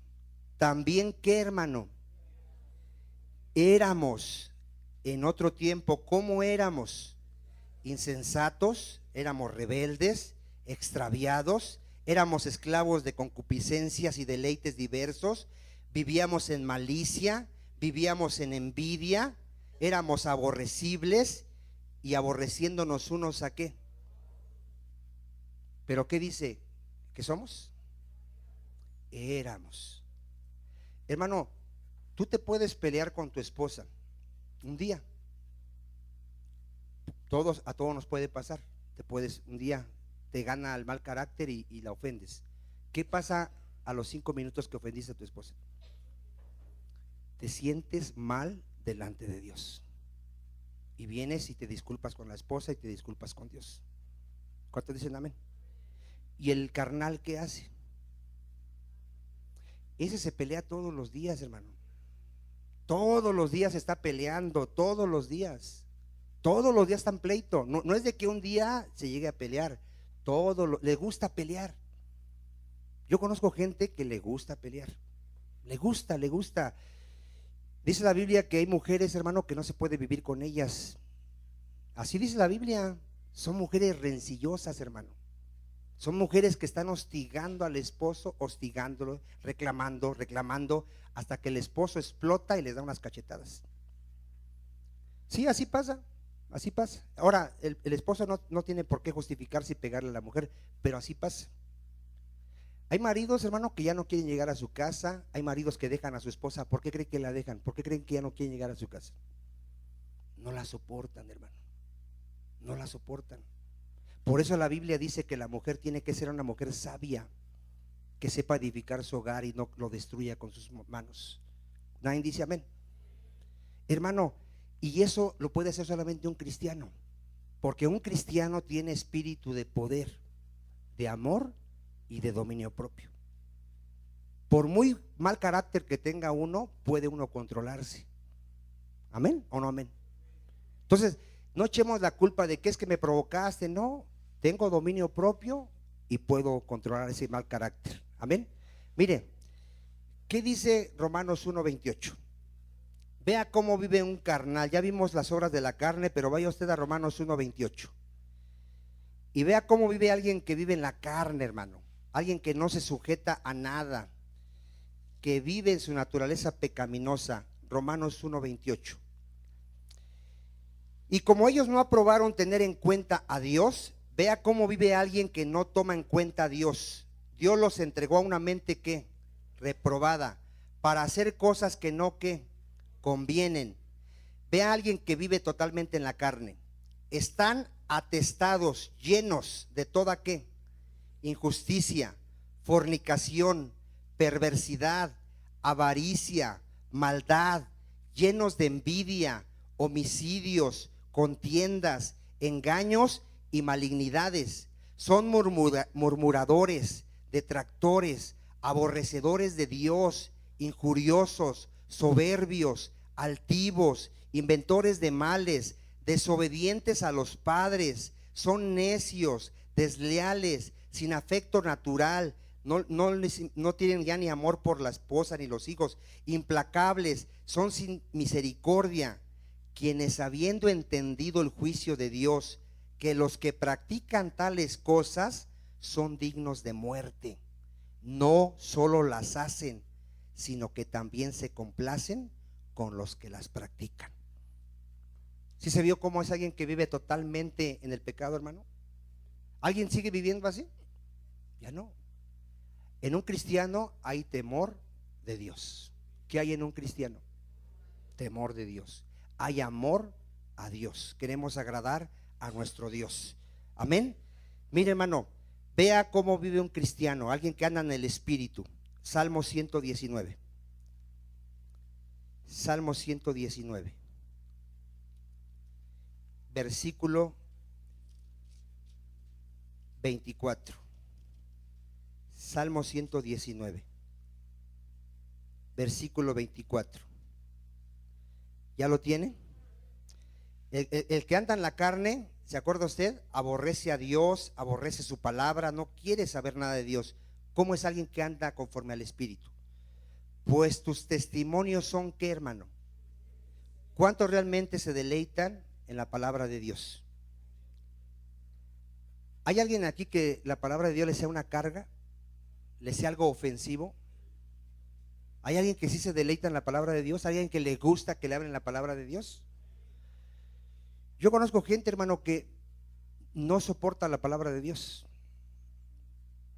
también, ¿qué, hermano? Éramos en otro tiempo. ¿Cómo éramos? Insensatos, éramos rebeldes, extraviados, éramos esclavos de concupiscencias y deleites diversos, vivíamos en malicia, vivíamos en envidia, éramos aborrecibles y aborreciéndonos unos a qué. Pero ¿qué dice? ¿Qué somos? Éramos. Hermano, tú te puedes pelear con tu esposa un día. A todos nos puede pasar. Un día te gana el mal carácter y la ofendes. ¿Qué pasa a los 5 minutos que ofendiste a tu esposa? Te sientes mal delante de Dios. Y vienes y te disculpas con la esposa y te disculpas con Dios. ¿Cuántos dicen amén? ¿Y el carnal qué hace? Ese se pelea todos los días, hermano. Todos los días está peleando, todos los días. Todos los días están pleito. No es de que un día se llegue a pelear. Le gusta pelear. Yo conozco gente que le gusta pelear. Le gusta. Dice la Biblia que hay mujeres, hermano, que no se puede vivir con ellas. Así dice la Biblia. Son mujeres rencillosas, hermano. Son mujeres que están hostigando al esposo, hostigándolo, reclamando, hasta que el esposo explota y les da unas cachetadas. Sí, así pasa. Ahora, el esposo no tiene por qué justificarse y pegarle a la mujer, pero así pasa. Hay maridos, hermano, que ya no quieren llegar a su casa. Hay maridos que dejan a su esposa. ¿Por qué creen que la dejan? ¿Por qué creen que ya no quieren llegar a su casa? No la soportan, hermano. No la soportan. Por eso la Biblia dice que la mujer tiene que ser una mujer sabia, que sepa edificar su hogar y no lo destruya con sus manos. Nadie dice amén. Hermano, y eso lo puede hacer solamente un cristiano, porque un cristiano tiene espíritu de poder, de amor y de dominio propio. Por muy mal carácter que tenga uno, puede uno controlarse. ¿Amén o no amén? Entonces, no echemos la culpa de que es que me provocaste. No, tengo dominio propio y puedo controlar ese mal carácter. Amén. Mire, ¿qué dice Romanos 1:28? Vea cómo vive un carnal. Ya vimos las obras de la carne, pero vaya usted a Romanos 1:28 y vea cómo vive alguien que vive en la carne, hermano. Alguien que no se sujeta a nada, que vive en su naturaleza pecaminosa. Romanos 1:28. Y como ellos no aprobaron tener en cuenta a Dios, vea cómo vive alguien que no toma en cuenta a Dios. Dios los entregó a una mente que reprobada para hacer cosas que no que convienen. Vea a alguien que vive totalmente en la carne. Están atestados, llenos de toda que injusticia, fornicación, perversidad, avaricia, maldad, llenos de envidia, homicidios, contiendas, engaños y malignidades. Son murmuradores, detractores, aborrecedores de Dios, injuriosos, soberbios, altivos, inventores de males, desobedientes a los padres, son necios, desleales, sin afecto natural, no tienen ya ni amor por la esposa ni los hijos, implacables, son sin misericordia, quienes habiendo entendido el juicio de Dios, que los que practican tales cosas son dignos de muerte, no solo las hacen, sino que también se complacen con los que las practican. ¿Sí se vio cómo es alguien que vive totalmente en el pecado, hermano? ¿Alguien sigue viviendo así? Ya no. En un cristiano hay temor de Dios. ¿Qué hay en un cristiano? Temor de Dios. Hay amor a Dios. Queremos agradar a nuestro Dios. Amén. Mire, hermano, vea cómo vive un cristiano, alguien que anda en el Espíritu. Salmo 119. Salmo 119. Versículo 24. Salmo 119. Versículo 24. ¿Ya lo tiene? El que anda en la carne, ¿se acuerda usted? Aborrece a Dios, aborrece su palabra, no quiere saber nada de Dios. ¿Cómo es alguien que anda conforme al Espíritu? Pues tus testimonios son ¿qué, hermano? ¿Cuántos realmente se deleitan en la palabra de Dios? ¿Hay alguien aquí que la palabra de Dios le sea una carga? ¿Le sea algo ofensivo? ¿Hay alguien que sí se deleita en la palabra de Dios? ¿Hay alguien que le gusta que le hablen la palabra de Dios? Yo conozco gente, hermano, que no soporta la palabra de Dios.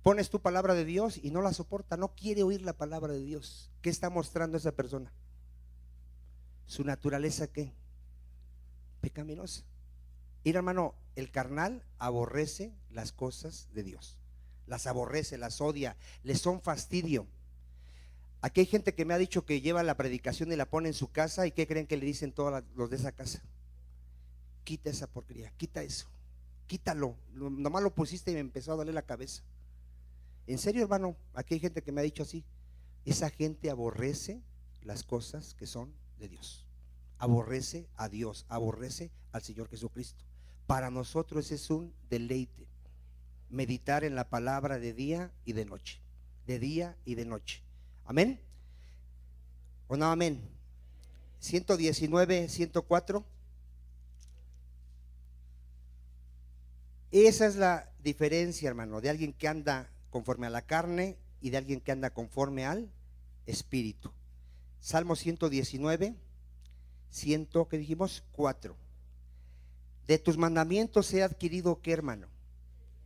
Pones tu palabra de Dios y no la soporta, no quiere oír la palabra de Dios. ¿Qué está mostrando esa persona? Su naturaleza, ¿qué? Pecaminosa. Mira, hermano, el carnal aborrece las cosas de Dios, las aborrece, las odia, les son fastidio. Aquí hay gente que me ha dicho que lleva la predicación y la pone en su casa, y ¿qué creen que le dicen todos los de esa casa? Quita esa porquería, quita eso, quítalo, nomás lo pusiste y me empezó a doler la cabeza. En serio, hermano, aquí hay gente que me ha dicho así. Esa gente aborrece las cosas que son de Dios, aborrece a Dios, aborrece al Señor Jesucristo. Para nosotros es un deleite meditar en la palabra de día y de noche, de día y de noche. Amén. ¿O no amén? 119, 104. Esa es la diferencia, hermano, de alguien que anda conforme a la carne y de alguien que anda conforme al Espíritu. Salmo 119, ¿qué dijimos? 4. De tus mandamientos he adquirido ¿qué, hermano?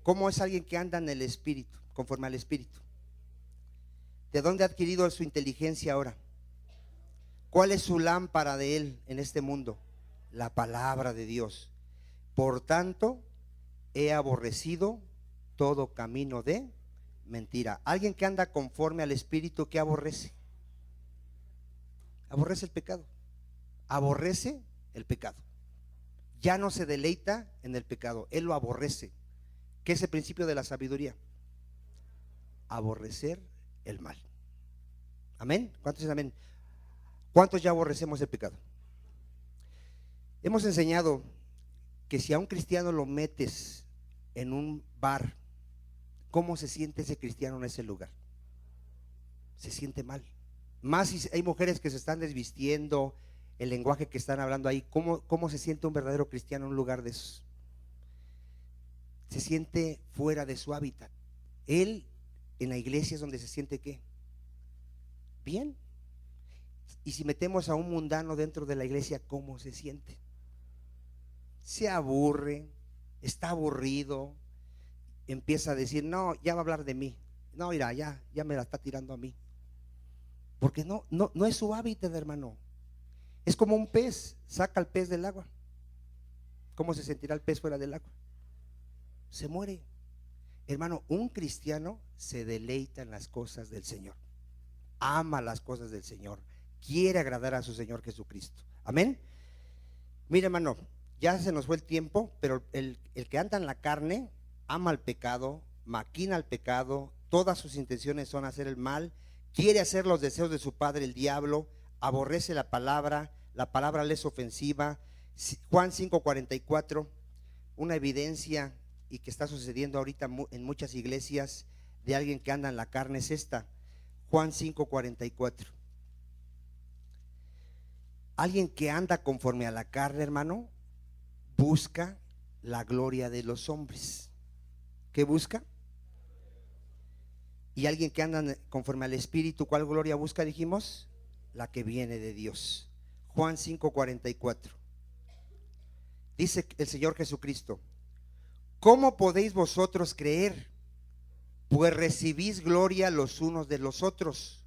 ¿Cómo es alguien que anda en el Espíritu, conforme al Espíritu? ¿De dónde ha adquirido su inteligencia ahora? ¿Cuál es su lámpara de él en este mundo? La palabra de Dios. Por tanto, he aborrecido todo camino de mentira. Alguien que anda conforme al Espíritu, ¿qué aborrece? Aborrece el pecado. Aborrece el pecado. Ya no se deleita en el pecado, él lo aborrece. ¿Qué es el principio de la sabiduría? Aborrecer el mal. Amén. ¿Cuántos dicen amén? ¿Cuántos ya aborrecemos el pecado? Hemos enseñado que si a un cristiano lo metes en un bar, ¿cómo se siente ese cristiano en ese lugar? Se siente mal. Más si hay mujeres que se están desvistiendo, el lenguaje que están hablando ahí, ¿cómo se siente un verdadero cristiano en un lugar de esos? Se siente fuera de su hábitat. Él en la iglesia es donde se siente ¿qué? Bien. Y si metemos a un mundano dentro de la iglesia, ¿cómo se siente? Se aburre, está aburrido, empieza a decir, no, ya va a hablar de mí. No, mira, ya me la está tirando a mí. Porque no es su hábitat, hermano. Es como un pez, saca al pez del agua. ¿Cómo se sentirá el pez fuera del agua? Se muere. Hermano, un cristiano se deleita en las cosas del Señor, ama las cosas del Señor, quiere agradar a su Señor Jesucristo. Amén. Mira, hermano, ya se nos fue el tiempo, pero el que anda en la carne ama el pecado, maquina el pecado, todas sus intenciones son hacer el mal, quiere hacer los deseos de su padre el diablo, aborrece la palabra le es ofensiva. Juan 5:44, una evidencia y que está sucediendo ahorita en muchas iglesias de alguien que anda en la carne es esta. Juan 5:44. Alguien que anda conforme a la carne, hermano, busca la gloria de los hombres. ¿Qué busca? Y alguien que anda conforme al Espíritu, ¿cuál gloria busca? Dijimos, la que viene de Dios. Juan 5:44. Dice el Señor Jesucristo: ¿cómo podéis vosotros creer? Pues recibís gloria los unos de los otros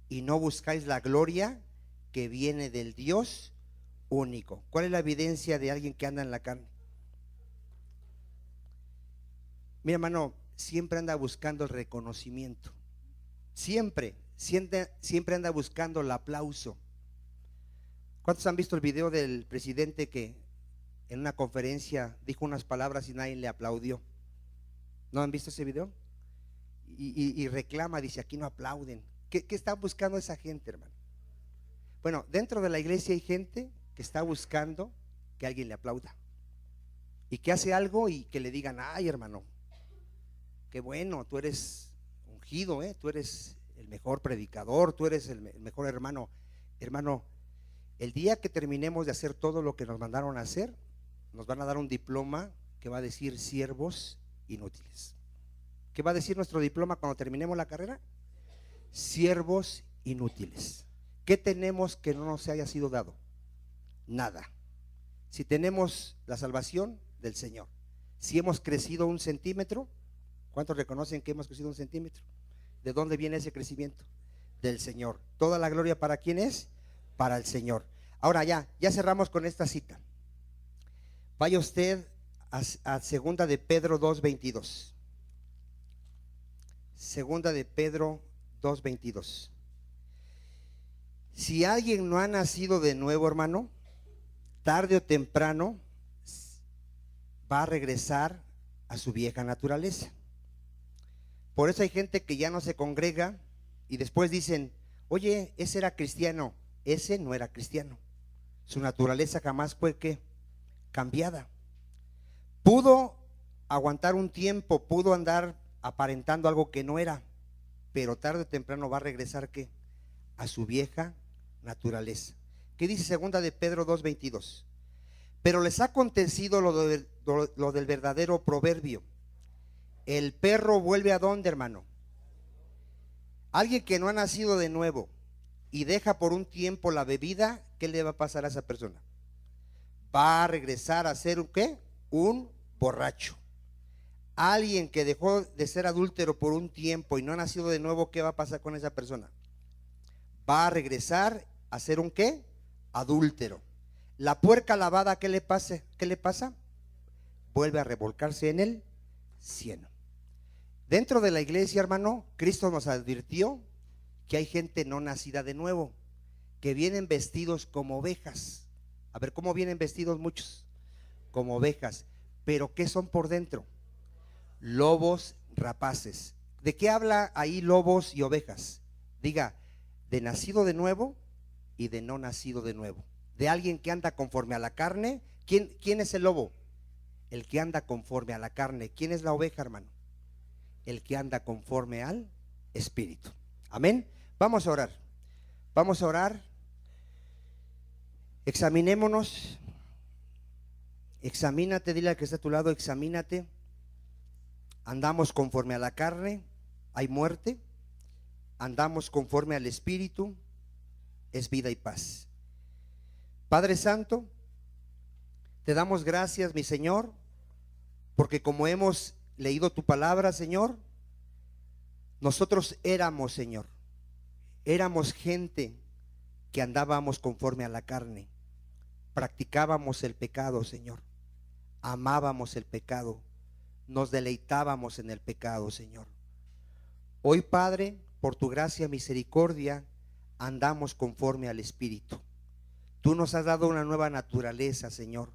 y no buscáis la gloria que viene del Dios único. ¿Cuál es la evidencia de alguien que anda en la carne? Mi hermano, siempre anda buscando el reconocimiento. Siempre anda buscando el aplauso. ¿Cuántos han visto el video del presidente que en una conferencia dijo unas palabras y nadie le aplaudió? ¿No han visto ese video? Y reclama, dice, aquí no aplauden. ¿Qué está buscando esa gente, hermano? Bueno, dentro de la iglesia hay gente que está buscando que alguien le aplauda y que hace algo y que le digan, ay, hermano, qué bueno, tú eres ungido, tú eres el mejor predicador, tú eres el mejor hermano. Hermano, el día que terminemos de hacer todo lo que nos mandaron a hacer, nos van a dar un diploma que va a decir siervos inútiles. ¿Qué va a decir nuestro diploma cuando terminemos la carrera? Siervos inútiles. ¿Qué tenemos que no nos haya sido dado? Nada. Si tenemos la salvación del Señor, si hemos crecido 1 centímetro, ¿cuántos reconocen que hemos crecido 1 centímetro? ¿De dónde viene ese crecimiento? Del Señor. ¿Toda la gloria para quién es? Para el Señor. Ahora ya cerramos con esta cita. Vaya usted a segunda de Pedro 2:22. Segunda de Pedro 2:22. Si alguien no ha nacido de nuevo, hermano, tarde o temprano va a regresar a su vieja naturaleza. Por eso hay gente que ya no se congrega y después dicen, oye, ese era cristiano. Ese no era cristiano. Su naturaleza jamás fue ¿qué? Cambiada. Pudo aguantar un tiempo, pudo andar aparentando algo que no era, pero tarde o temprano va a regresar ¿qué? A su vieja naturaleza. ¿Qué dice segunda de Pedro 2:22? Pero les ha acontecido lo del verdadero proverbio. El perro vuelve ¿a dónde, hermano? Alguien que no ha nacido de nuevo y deja por un tiempo la bebida, ¿qué le va a pasar a esa persona? Va a regresar a ser ¿un qué? Un borracho. Alguien que dejó de ser adúltero por un tiempo y no ha nacido de nuevo, ¿qué va a pasar con esa persona? Va a regresar a ser ¿un qué? Adúltero. La puerca lavada, ¿qué le pasa? vuelve a revolcarse en el cieno. Dentro de la iglesia, hermano, Cristo nos advirtió que hay gente no nacida de nuevo, que vienen vestidos como ovejas. A ver, ¿cómo vienen vestidos muchos? Como ovejas. ¿Pero qué son por dentro? Lobos rapaces. ¿De qué habla ahí lobos y ovejas? Diga, de nacido de nuevo y de no nacido de nuevo. De alguien que anda conforme a la carne. ¿Quién es el lobo? El que anda conforme a la carne. ¿Quién es la oveja, hermano? El que anda conforme al Espíritu. Amén. Vamos a orar. Vamos a orar. Examinémonos. Examínate, dile al que está a tu lado, examínate. Andamos conforme a la carne, hay muerte. Andamos conforme al Espíritu, es vida y paz. Padre Santo, te damos gracias, mi Señor, porque como hemos leído tu palabra, Señor, nosotros éramos, Señor, éramos gente que andábamos conforme a la carne, practicábamos el pecado, Señor, amábamos el pecado, nos deleitábamos en el pecado, Señor. Hoy, Padre, por tu gracia y misericordia, andamos conforme al Espíritu. Tú nos has dado una nueva naturaleza, Señor.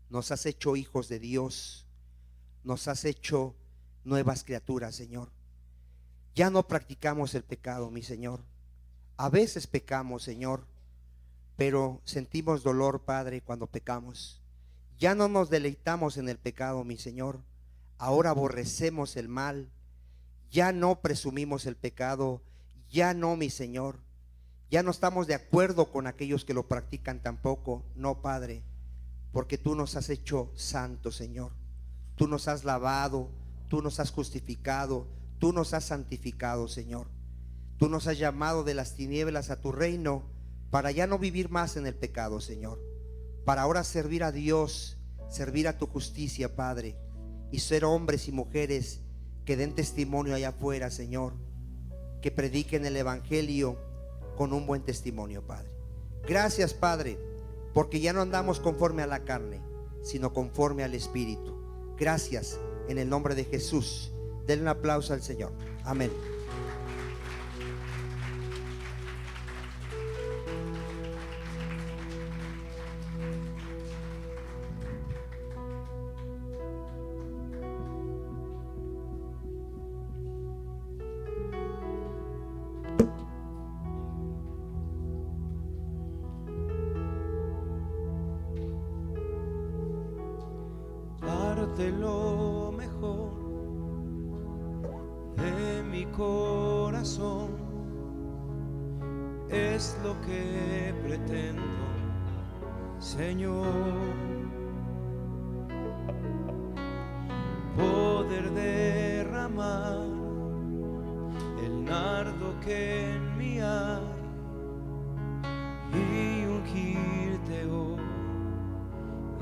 Nos has hecho hijos de Dios. Nos has hecho nuevas criaturas, Señor. Ya no practicamos el pecado, mi Señor. A veces pecamos, Señor, pero sentimos dolor, Padre, cuando pecamos. Ya no nos deleitamos en el pecado, mi Señor. Ahora aborrecemos el mal. Ya no presumimos el pecado. Ya no, mi Señor. Ya no estamos de acuerdo con aquellos que lo practican tampoco. No, Padre, porque tú nos has hecho santos, Señor. Tú nos has lavado, tú nos has justificado, tú nos has santificado, Señor. Tú nos has llamado de las tinieblas a tu reino para ya no vivir más en el pecado, Señor. Para ahora servir a Dios, servir a tu justicia, Padre, y ser hombres y mujeres que den testimonio allá afuera, Señor, que prediquen el evangelio con un buen testimonio, Padre. Gracias, Padre, porque ya no andamos conforme a la carne, sino conforme al Espíritu. Gracias, en el nombre de Jesús. Denle un aplauso al Señor. Amén. Darte lo mejor de mi corazón es lo que pretendo, Señor. Poder derramar el nardo que en mí hay y ungirte hoy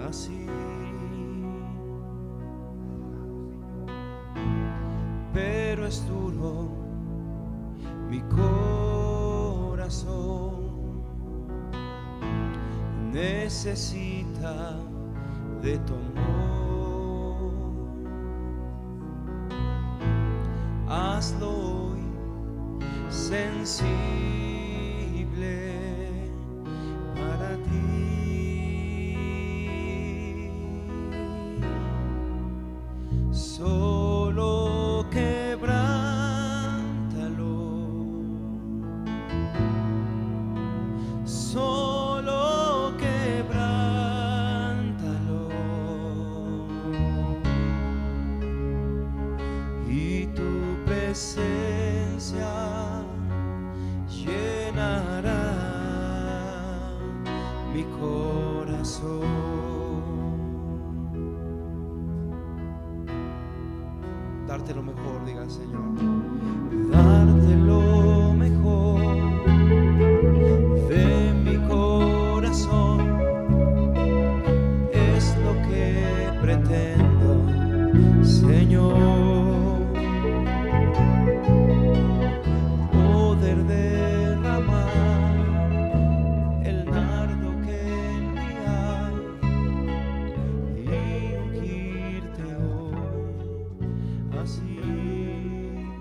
así. Pero es duro mi corazón, necesita de tu amor. Hazlo hoy sensible para ti. Solo quebrántalo, solo quebrántalo, y tu presencia llenará mi corazón. Darte lo mejor, diga el Señor.